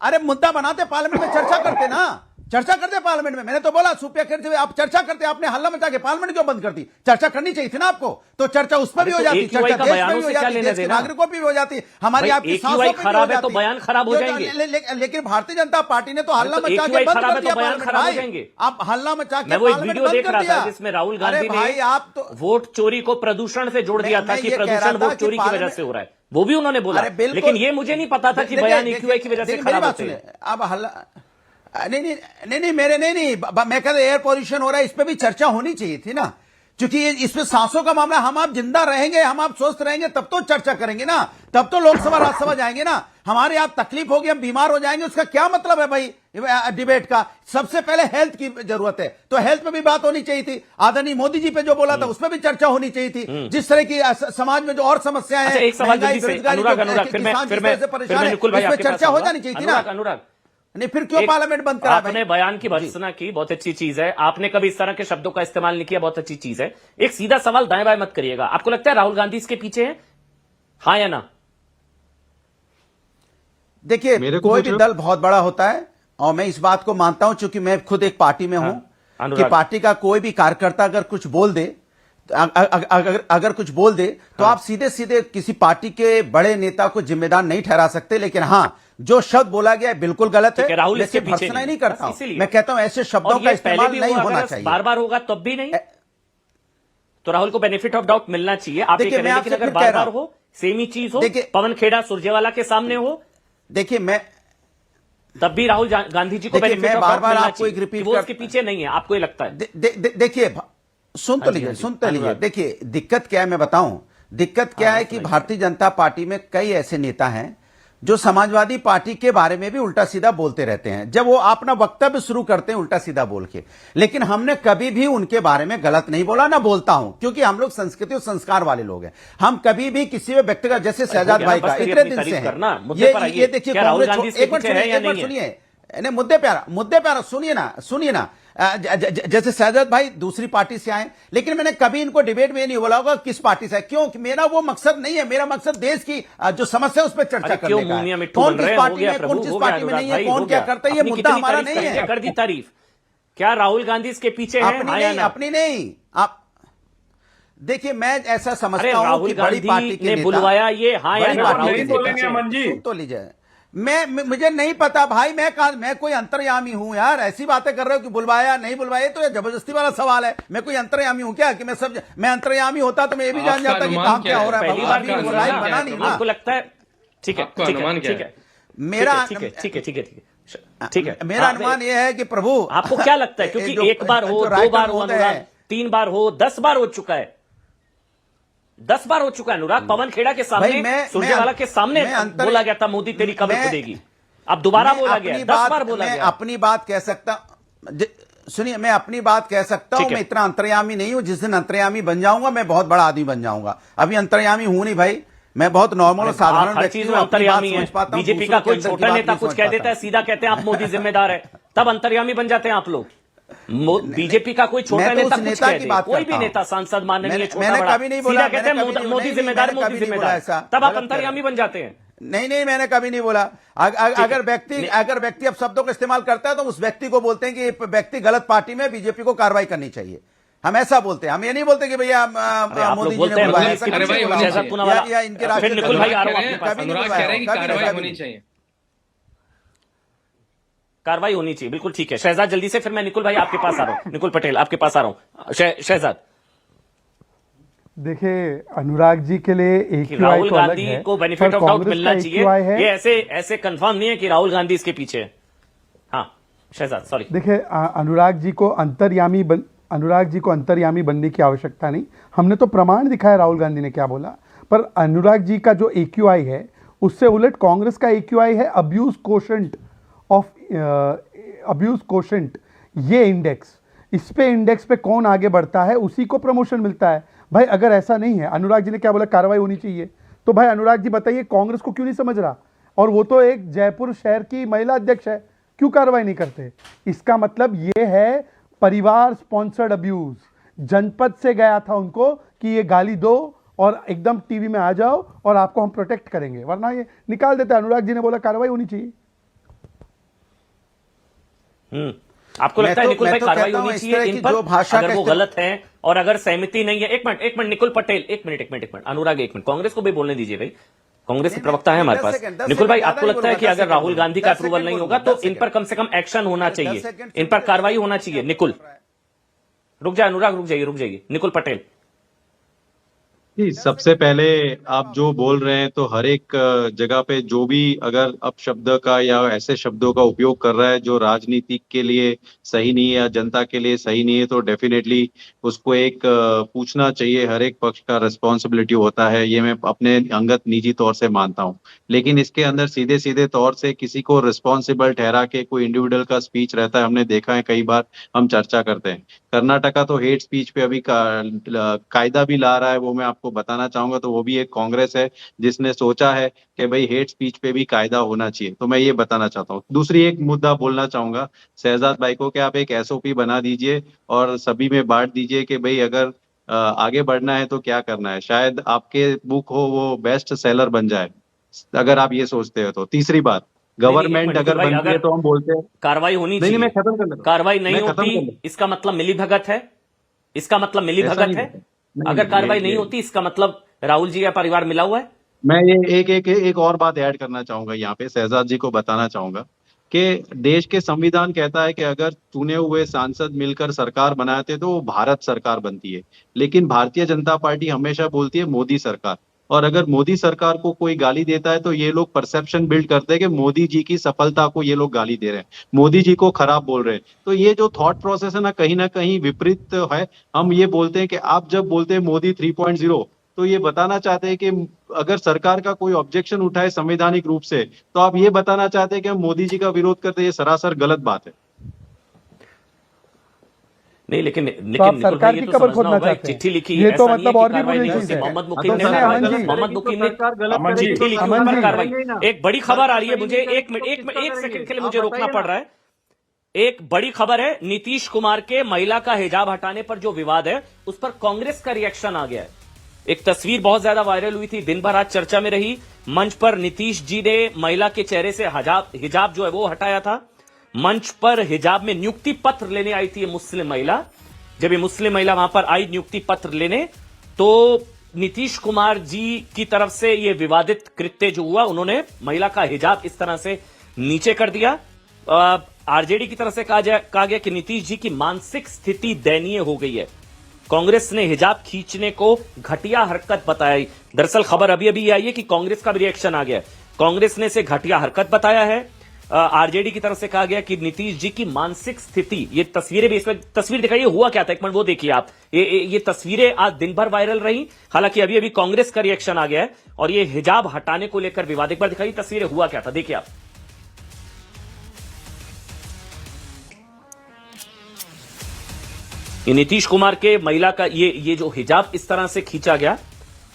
अरे मुद्दा बनाते पार्लियामेंट में, चर्चा करते ना, चर्चा करते पार्लियामेंट में। मैंने तो बोला सुप्रिया करते हुए आप चर्चा करते, आपने हल्ला मचा के पार्लियामेंट क्यों बंद कर दी? चर्चा करनी चाहिए थी ना आपको, तो चर्चा उस पर भी हो जाती, चर्चा देश में भी हो जाती, देश के नागरिकों पर भी हो जाती, हमारी आपकी सांसों पर भी हो जाती। तो बयान खराब हो जाएंगे। लेकिन भारतीय जनता पार्टी ने तो हल्ला मचा के बंद कर दिया पार्लियामेंट। आप हल्ला मचा के पार्लियामेंट बंद कर दिया, जिसमें राहुल गांधी ने आप तो वोट चोरी को प्रदूषण से जोड़ दिया था कि प्रदूषण वोट चोरी की वजह से हो रहा है, वो भी उन्होंने बोला। लेकिन ये मुझे नहीं पता था कि बयान AQI की वजह से खराब होते हैं। अब हल्ला नहीं मैं कहता एयर पोल्यूशन हो रहा है, इस पे भी चर्चा होनी चाहिए थी ना, क्योंकि इस पे सांसों का मामला। हम आप जिंदा रहेंगे, हम आप स्वस्थ रहेंगे, तब तो चर्चा करेंगे ना, तब तो लोकसभा राज्यसभा जाएंगे ना। हमारे आप तकलीफ होगी, हम बीमार हो जाएंगे, उसका क्या मतलब है भाई डिबेट का? सबसे पहले हेल्थ की जरूरत है, तो हेल्थ पे भी बात होनी चाहिए थी। आदरणीय मोदी जी पे जो बोला था उस पर भी चर्चा होनी चाहिए थी। जिस तरह की समाज में जो और समस्याएं हैं, एक सवाल जल्दी से अनुराग, चर्चा हो जानी चाहिए थी ना। अनुराग नहीं, फिर क्यों पार्लियामेंट बंद करा? आपने बयान की भर्त्सना की, बहुत अच्छी चीज है। आपने कभी इस तरह के शब्दों का इस्तेमाल नहीं किया, बहुत अच्छी चीज है। एक सीधा सवाल दाएं बाएं मत करिएगा। आपको लगता है राहुल गांधी इसके पीछे है, हाँ या ना? देखिए, कोई भी दल बहुत बड़ा होता है और मैं इस बात को मानता हूं, क्योंकि मैं खुद एक पार्टी में हूं, कि पार्टी का कोई भी कार्यकर्ता अगर कुछ बोल दे, अगर कुछ बोल दे तो आप सीधे सीधे किसी पार्टी के बड़े नेता को जिम्मेदार नहीं ठहरा सकते। लेकिन हाँ, जो शब्द बोला गया है बिल्कुल गलत है, राहुल इसके पीछे नहीं करता हूं। मैं कहता हूं ऐसे शब्दों का इस्तेमाल नहीं होना चाहिए। बार बार होगा तब भी नहीं, तो राहुल को बेनिफिट ऑफ डाउट मिलना चाहिए। आप ये कह रहे हैं, लेकिन अगर बार बार हो, सेम ही चीज हो, पवन खेड़ा सुरजेवाला के सामने हो, देखिए मैं तब भी राहुल गांधी जी को बेनिफिट ऑफ डाउट मिलना चाहिए, वो उसके पीछे नहीं है। आपको ये लगता है? देखिए सुन तो लीजिए। देखिए दिक्कत क्या है मैं बताऊं। दिक्कत क्या है कि भारतीय जनता पार्टी में कई ऐसे नेता हैं जो समाजवादी पार्टी के बारे में भी उल्टा सीधा बोलते रहते हैं, जब वो अपना वक्तव्य शुरू करते हैं उल्टा सीधा बोल के। लेकिन हमने कभी भी उनके बारे में गलत नहीं बोला, ना बोलता हूं, क्योंकि हम लोग संस्कृति और संस्कार वाले लोग हैं। हम कभी भी किसी व्यक्तिगत, जैसे शहजाद भाई का इतने दिन से ये देखिए, एक मिनट सुनिए, मुद्दे पे आ रहा, सुनिए ना। जैसे शहजाद भाई दूसरी पार्टी से आए, लेकिन मैंने कभी इनको डिबेट में नहीं बोला होगा किस पार्टी से, क्यों? मेरा वो मकसद नहीं है। मेरा मकसद देश की जो समस्या उस पर चर्चा करने का है। कौन किस पार्टी में, कौन किस पार्टी में नहीं है, कौन क्या करता है, ये मुद्दा हमारा नहीं है। कर दी तारीफ। क्या राहुल गांधी इसके पीछे है? अपनी नहीं। आप देखिए, मैं ऐसा समझता हूं कि बड़ी पार्टी के नेता बुलवाया ये, हाँ या ना? तो लीजिए, मुझे नहीं पता भाई, मैं कोई अंतर्यामी हूं यार? ऐसी बातें कर रहे हो कि बुलवाया नहीं बुलवाया, तो ये जबरदस्ती वाला सवाल है। मैं कोई अंतर्यामी हूं क्या कि मैं अंतर्यामी होता तो मैं ये भी जान जाता कि कहां क्या हो रहा है। पहली बार बना नहीं ना, आपको लगता है? ठीक है, मेरा ठीक है, मेरा अनुमान यह है कि प्रभु, आपको क्या लगता है? क्योंकि एक बार हो, 2 बार हो, 3 बार हो, 10 बार हो चुका है, 10 बार हो चुका है अनुराग। पवन खेड़ा के सामने, सुरजेवाला के सामने बोला गया था मोदी तेरी कब्र खुदेगी, अब दोबारा बोला गया, 10 बार बोला गया। अपनी बात कह सकता, सुनिए, मैं अपनी बात कह सकता हूं। मैं इतना अंतर्यामी नहीं हूं। जिस दिन अंतर्यामी बन जाऊंगा मैं बहुत बड़ा आदमी बन जाऊंगा। अभी अंतर्यामी हूं नहीं भाई, मैं बहुत नॉर्मल और साधारण व्यक्ति हूं। अंतर्यामी है। बीजेपी का कोई छोटा नेता कुछ कह देता है, सीधा कहते हैं आप मोदी जिम्मेदार है, तब अंतर्यामी बन जाते हैं आप लोग। बीजेपी का कोई छोटा नेता कुछ कह दे, कोई भी नेता, सांसद, माननीय, छोटा बड़ा, सीधा कहते हैं मोदी जिम्मेदार, तब आप अंतर्यामी बन जाते हैं। नहीं, मैंने कभी नहीं बोला। अगर व्यक्ति अब शब्दों का इस्तेमाल करता है तो उस व्यक्ति को बोलते हैं कि व्यक्ति गलत पार्टी में, बीजेपी को कार्रवाई करनी चाहिए, हम ऐसा बोलते हैं। हम ये नहीं बोलते कि भैया मोदी जी ने बुलाया, या इनके राष्ट्रपति कार्रवाई होनी चाहिए। बिल्कुल ठीक है शहजाद, जल्दी से, फिर मैं निकुल भाई आपके पास आ रहा हूं। निकुल पटेल आपके पास आ रहा हूं। शहजाद, देखिए, अनुराग जी के लिए राहुल गांधी को बेनिफिट ऑफ डाउट मिलना चाहिए, ये ऐसे कंफर्म नहीं है कि राहुल गांधी इसके पीछे है। हाँ शहजाद, सॉरी। देखिए, अनुराग जी को अंतर्यामी बनने की आवश्यकता नहीं। हमने तो प्रमाण दिखाया राहुल गांधी ने क्या बोला। पर अनुराग जी का जो AQI है उससे उलट कांग्रेस का AQI है अब्यूज कोशेंट, ये इंडेक्स, इस पे इंडेक्स पे कौन आगे बढ़ता है उसी को प्रमोशन मिलता है। भाई अगर ऐसा नहीं है, अनुराग जी ने क्या बोला, कार्रवाई होनी चाहिए, तो भाई अनुराग जी बताइए कांग्रेस को क्यों नहीं समझ रहा? और वो तो एक जयपुर शहर की महिला अध्यक्ष है, क्यों कार्रवाई नहीं करते? इसका मतलब ये है परिवार स्पॉन्सर्ड अब्यूज। जनपद से गया था उनको कि ये गाली दो और एकदम टीवी में आ जाओ और आपको हम प्रोटेक्ट करेंगे, वरना ये निकाल देते। अनुराग जी ने बोला कार्रवाई होनी चाहिए। आपको लगता है निकुल भाई कार्रवाई होनी चाहिए इन पर अगर वो गलत है और अगर सहमति नहीं है? एक मिनट निकुल पटेल, एक मिनट अनुराग, एक मिनट, कांग्रेस को भी बोलने दीजिए भाई, कांग्रेस के प्रवक्ता है हमारे पास। निकुल भाई, आपको लगता है कि अगर राहुल गांधी का अप्रूवल नहीं होगा तो इन पर कम से कम एक्शन होना चाहिए, इन पर कार्रवाई होना चाहिए? निकुल रुक जाए, अनुराग रुक जाइए, निकुल पटेल जी, सबसे पहले आप जो बोल रहे हैं तो हर एक जगह पे जो भी अगर अपशब्द का या ऐसे शब्दों का उपयोग कर रहा है जो राजनीति के लिए सही नहीं है या जनता के लिए सही नहीं है, तो डेफिनेटली उसको एक पूछना चाहिए। हर एक पक्ष का रिस्पॉन्सिबिलिटी होता है, ये मैं अपने अंगत निजी तौर से मानता हूँ। लेकिन इसके अंदर सीधे सीधे तौर से किसी को रिस्पॉन्सिबल ठहरा के कोई इंडिविजुअल का स्पीच रहता है, हमने देखा है कई बार, हम चर्चा करते हैं। कर्नाटका तो हेट स्पीच पे अभी कायदा भी ला रहा है, वो मैं आपको बताना चाहूंगा। तो वो भी एक कांग्रेस है जिसने सोचा है कि भाई हेट स्पीच पे भी कायदा होना चाहिए, तो मैं ये बताना चाहता हूँ। दूसरी एक मुद्दा बोलना चाहूंगा शहजाद भाई को कि आप एक SOP बना दीजिए और सभी में बांट दीजिए कि भाई अगर आगे बढ़ना है तो क्या करना है। शायद आपके बुक हो वो बेस्ट सेलर बन जाए, अगर आप ये सोचते हो तो। तीसरी बात, गवर्नमेंट अगर बनती है तो हम बोलते हैं कार्रवाई होनी चाहिए। मैं खत्म कर लेता हूं। कार्रवाई नहीं होती इसका मतलब मिलीभगत है, इसका मतलब मिलीभगत है। अगर कार्रवाई नहीं होती इसका मतलब राहुल जी का परिवार मिला हुआ है। मैं ये एक और बात ऐड करना चाहूंगा यहाँ पे, शहजाद जी को बताना चाहूंगा कि देश के संविधान कहता है कि अगर चुने हुए सांसद मिलकर सरकार बनाते तो वो भारत सरकार बनती है। लेकिन भारतीय जनता पार्टी हमेशा बोलती है मोदी सरकार, और अगर मोदी सरकार को कोई गाली देता है तो ये लोग परसेप्शन बिल्ड करते हैं कि मोदी जी की सफलता को ये लोग गाली दे रहे हैं, मोदी जी को खराब बोल रहे हैं। तो ये जो थॉट प्रोसेस है ना कहीं विपरीत है। हम ये बोलते हैं कि आप जब बोलते हैं मोदी 3.0 तो ये बताना चाहते हैं कि अगर सरकार का कोई ऑब्जेक्शन उठाए संवैधानिक रूप से तो आप ये बताना चाहते हैं कि हम मोदी जी का विरोध करते हैं, ये सरासर गलत बात है। नहीं, लेकिन तो आप सरकार की कब्र खोदना चाहते हैं, चिट्ठी लिखी, ये तो मतलब और भी बुरी चीज है। मोहम्मद मुकीम ने चिट्ठी लिखी पर कार्रवाई। एक बड़ी खबर आ रही है मुझे, एक सेकंड के लिए मुझे रोकना पड़ रहा है। एक बड़ी खबर है, नीतीश कुमार के महिला का हिजाब हटाने पर जो विवाद है उस पर कांग्रेस का रिएक्शन आ गया है। एक तस्वीर बहुत ज्यादा वायरल हुई थी, दिन भर आज चर्चा में रही। मंच पर नीतीश जी ने महिला के चेहरे से हिजाब जो है वो हटाया था। मंच पर हिजाब में नियुक्ति पत्र लेने आई थी ये मुस्लिम महिला। जब ये मुस्लिम महिला वहां पर आई नियुक्ति पत्र लेने, तो नीतीश कुमार जी की तरफ से ये विवादित कृत्य जो हुआ, उन्होंने महिला का हिजाब इस तरह से नीचे कर दिया। आरजेडी की तरफ से कहा गया कि नीतीश जी की मानसिक स्थिति दयनीय हो गई है। कांग्रेस ने हिजाब खींचने को घटिया हरकत बताई। दरअसल खबर अभी अभी आई है कि कांग्रेस का भी रिएक्शन आ गया। कांग्रेस ने इसे घटिया हरकत बताया है। आरजेडी की तरफ से कहा गया कि नीतीश जी की मानसिक स्थिति, ये तस्वीरें भी, इसमें तस्वीर दिखाइए हुआ क्या था, एक मिनट वो देखिए आप। ये तस्वीरें आज दिन भर वायरल रही। हालांकि अभी अभी कांग्रेस का रिएक्शन आ गया है और ये हिजाब हटाने को लेकर विवाद। एक बार दिखाइए तस्वीरें, हुआ क्या था, देखिए आप। ये नीतीश कुमार के महिला का ये जो हिजाब इस तरह से खींचा गया,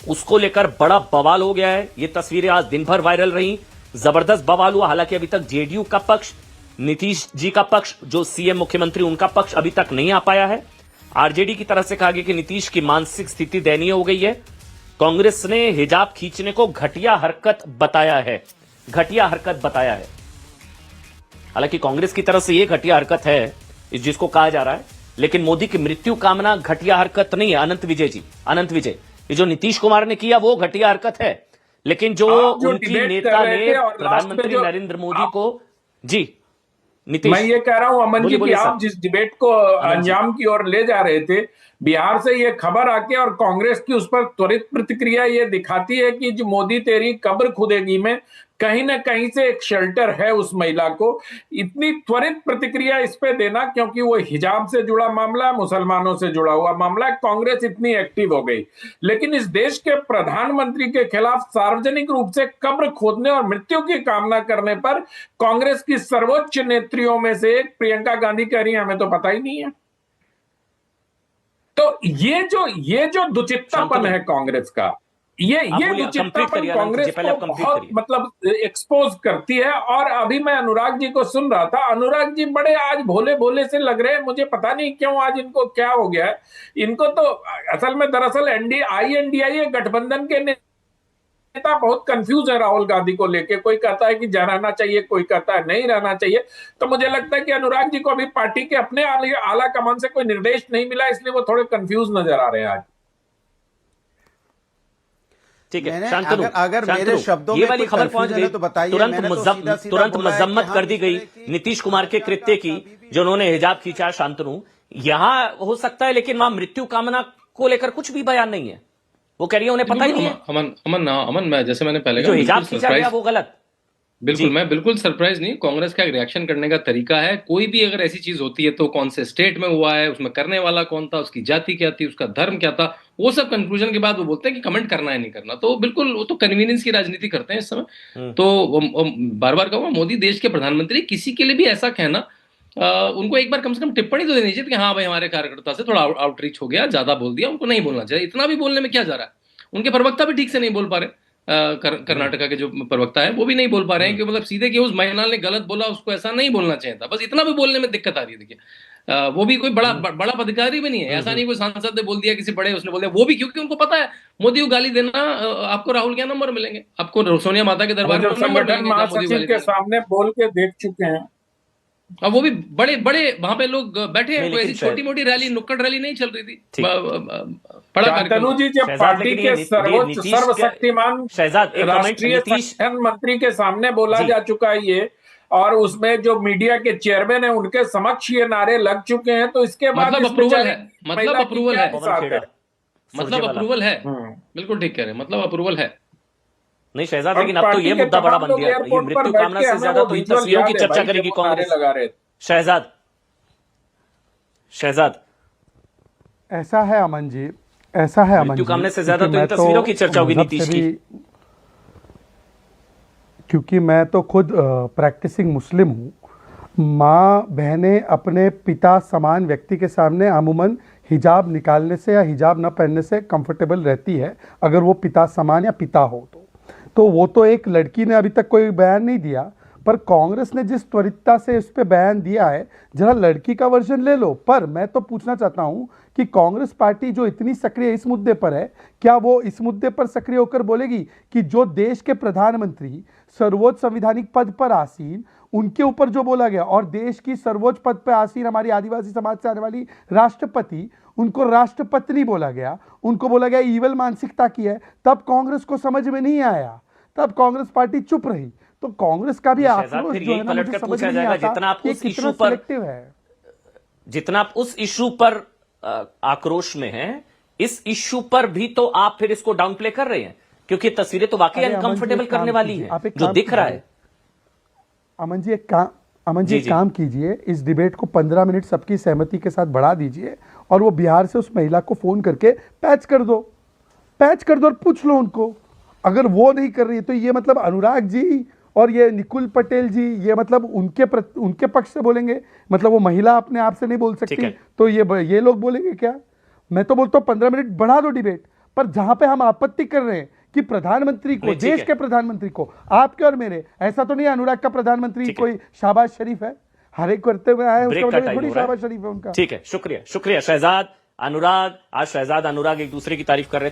उसको लेकर बड़ा बवाल हो गया है। ये तस्वीरें आज दिन भर वायरल रही, जबरदस्त बवाल हुआ। हालांकि अभी तक जेडीयू का पक्ष, नीतीश जी का पक्ष, जो सीएम मुख्यमंत्री उनका पक्ष अभी तक नहीं आ पाया है। आरजेडी की तरफ से कहा गया कि नीतीश की मानसिक स्थिति दयनीय हो गई है। कांग्रेस ने हिजाब खींचने को घटिया हरकत बताया है, घटिया हरकत बताया है। हालांकि कांग्रेस की तरफ से यह घटिया हरकत है जिसको कहा जा रहा है, लेकिन मोदी की मृत्यु कामना घटिया हरकत नहीं है। अनंत विजय जी, अनंत विजय, ये जो नीतीश कुमार ने किया वो घटिया हरकत है, लेकिन जो उनकी नेता ने प्रधानमंत्री नरेंद्र मोदी को, जी नीतीश, मैं ये कह रहा हूं अमन जी कि आप जिस डिबेट को अंजाम की ओर ले जा रहे थे, बिहार से ये खबर आके और कांग्रेस की उस पर त्वरित प्रतिक्रिया ये दिखाती है कि जो मोदी तेरी कब्र खुदेगी में कहीं ना कहीं से एक शेल्टर है उस महिला को। इतनी त्वरित प्रतिक्रिया इस पे देना, क्योंकि वो हिजाब से जुड़ा मामला है, मुसलमानों से जुड़ा हुआ मामला है, कांग्रेस इतनी एक्टिव हो गई। लेकिन इस देश के प्रधानमंत्री के खिलाफ सार्वजनिक रूप से कब्र खोदने और मृत्यु की कामना करने पर कांग्रेस की सर्वोच्च नेत्रियों में से एक प्रियंका गांधी कह रही है हमें तो पता ही नहीं है। तो ये जो दुचित्तापन है कांग्रेस का, ये दुचित्तापन कांग्रेस को बहुत मतलब एक्सपोज करती है। और अभी मैं अनुराग जी को सुन रहा था, अनुराग जी बड़े आज भोले भोले से लग रहे हैं, मुझे पता नहीं क्यों आज इनको क्या हो गया है। इनको तो असल में दरअसल INDIA गठबंधन के नेता बहुत कंफ्यूज है राहुल गांधी को लेके। कोई कहता है कि रहना चाहिए, कोई कहता है नहीं रहना चाहिए। तो मुझे लगता है कि अनुराग जी को अभी पार्टी के अपने आला कमान से कोई निर्देश नहीं मिला, इसलिए वो थोड़े कंफ्यूज नजर आ रहे हैं आज। ठीक है, अगर मेरे शब्दों ये में वाली खबर पहुंच गई तो बताइए। तुरंत मजम्मत कर दी गई नीतीश कुमार के कृत्य की, जो उन्होंने हिजाब खींचा। शांतनु यहां हो सकता है, लेकिन वहां मृत्यु कामना को लेकर कुछ भी बयान नहीं है। वो कह रही है उन्हें पता ही नहीं है। अमन मैं जैसे मैंने पहले जो हिजाब खींचा गया वो गलत। बिल्कुल, मैं बिल्कुल सरप्राइज नहीं। कांग्रेस का एक रिएक्शन करने का तरीका है। कोई भी अगर ऐसी चीज होती है तो कौन से स्टेट में हुआ है, उसमें करने वाला कौन था, उसकी जाति क्या थी, उसका धर्म क्या था, वो सब कंक्लूजन के बाद वो बोलते हैं कि कमेंट करना है नहीं करना। तो बिल्कुल वो तो कन्वीनियंस की राजनीति करते हैं इस समय। तो बार बार कहूंगा, मोदी देश के प्रधानमंत्री, किसी के लिए भी ऐसा कहना, उनको एक बार कम से कम टिप्पणी तो देनी चाहिए कि हाँ भाई हमारे कार्यकर्ता से थोड़ा आउटरीच हो गया, ज्यादा बोल दिया। उनको नहीं बोलना चाहिए। इतना भी बोलने में क्या जा रहा है। उनके प्रवक्ता भी ठीक से नहीं बोल पा रहे। कर्नाटका के जो प्रवक्ता है वो भी नहीं बोल पा रहे हैं कि मतलब सीधे कि उस महिला ने गलत बोला, उसको ऐसा नहीं बोलना चाहिए था। बस इतना भी बोलने में दिक्कत आ रही है। देखिए वो भी कोई बड़ा पदाधिकारी भी नहीं है। ऐसा नहीं कोई सांसद ने बोल दिया, किसी बड़े उसने बोल दिया। वो भी क्योंकि उनको पता है मोदी को गाली देना, आपको राहुल क्या नंबर मिलेंगे, आपको सोनिया माता के दरबार में संगठन महासचिव के सामने बोल के देख चुके हैं। अब वो भी बड़े बड़े वहां पे लोग बैठे हैं। कोई ऐसी छोटी मोटी रैली, नुक्कड़ रैली नहीं चल रही थी। शांतनु जी, जब पार्टी के सर्वोच्च सर्वशक्तिमान राष्ट्रीय संगठन मंत्री के सामने बोला जा चुका है ये, और उसमें जो मीडिया के चेयरमैन है उनके समक्ष ये नारे लग चुके हैं, तो इसके बाद अप्रूवल है। मतलब अप्रूवल है। बिल्कुल ठीक कह रहे हैं, मतलब अप्रूवल है। नहीं शहजाद, लेकिन अब तो ये मुद्दा बड़ा बन गया। ये मृत्यु कामना से ज्यादा तो इन तस्वीरों की चर्चा करेगी कांग्रेस। शहजाद, ऐसा है अमन जी, ऐसा है अमन जी, मृत्यु कामना से ज्यादा तो इन तस्वीरों की चर्चा होगी नीतीश की। क्योंकि मैं तो खुद प्रैक्टिसिंग मुस्लिम हूँ। माँ बहनें अपने पिता समान व्यक्ति के सामने अमूमन हिजाब निकालने से या हिजाब न पहनने से कंफर्टेबल रहती है, अगर वो पिता समान या पिता हो तो वो तो एक लड़की ने अभी तक कोई बयान नहीं दिया, पर कांग्रेस ने जिस त्वरितता से इस पे बयान दिया है, जरा लड़की का वर्जन ले लो। पर मैं तो पूछना चाहता हूं कि कांग्रेस पार्टी जो इतनी सक्रिय इस मुद्दे पर है, क्या वो इस मुद्दे पर सक्रिय होकर बोलेगी कि जो देश के प्रधानमंत्री सर्वोच्च संवैधानिक पद पर आसीन, उनके ऊपर जो बोला गया, और देश की सर्वोच्च पद पर आसीन हमारी आदिवासी समाज से आने वाली राष्ट्रपति, उनको राष्ट्रपत्नी बोला गया, उनको बोला गया ईवल मानसिकता की है, तब कांग्रेस को समझ में नहीं आया, तब कांग्रेस पार्टी चुप रही। तो कांग्रेस का भी आक्रोश जो है ना, मुझे समझ नहीं आता जितना आप उस इशू पर है, जितना आप उस इशू पर आक्रोश में हैं, इस इशू पर भी तो आप फिर इसको डाउन प्ले कर रहे हैं, क्योंकि तस्वीरें तो वाकई अनकंफर्टेबल करने वाली हैं, जो दिख रहा है। अमन जी एक काम कीजिए, इस डिबेट को 15 मिनट सबकी सहमति के साथ बढ़ा दीजिए, और वो बिहार से उस महिला को फोन करके पैच कर दो और पूछ लो उनको। अगर वो नहीं कर रही है तो ये मतलब अनुराग जी और ये निकुल पटेल जी, ये मतलब उनके पक्ष से बोलेंगे, मतलब वो महिला अपने आप से नहीं बोल सकती, तो ये लोग बोलेंगे क्या? मैं तो बोलता हूँ 15 मिनट बढ़ा दो डिबेट, पर जहां पे हम आपत्ति कर रहे हैं कि प्रधानमंत्री को, देश के प्रधानमंत्री को, आपके और मेरे, ऐसा तो नहीं अनुराग का प्रधानमंत्री कोई शाबाश शरीफ है, हर एक करते हुए आए उसका थोड़ी शाबाश शरीफ है उनका। ठीक है, शुक्रिया शहजाद अनुराग। आज शहजाद अनुराग एक दूसरे की तारीफ कर रहे थे।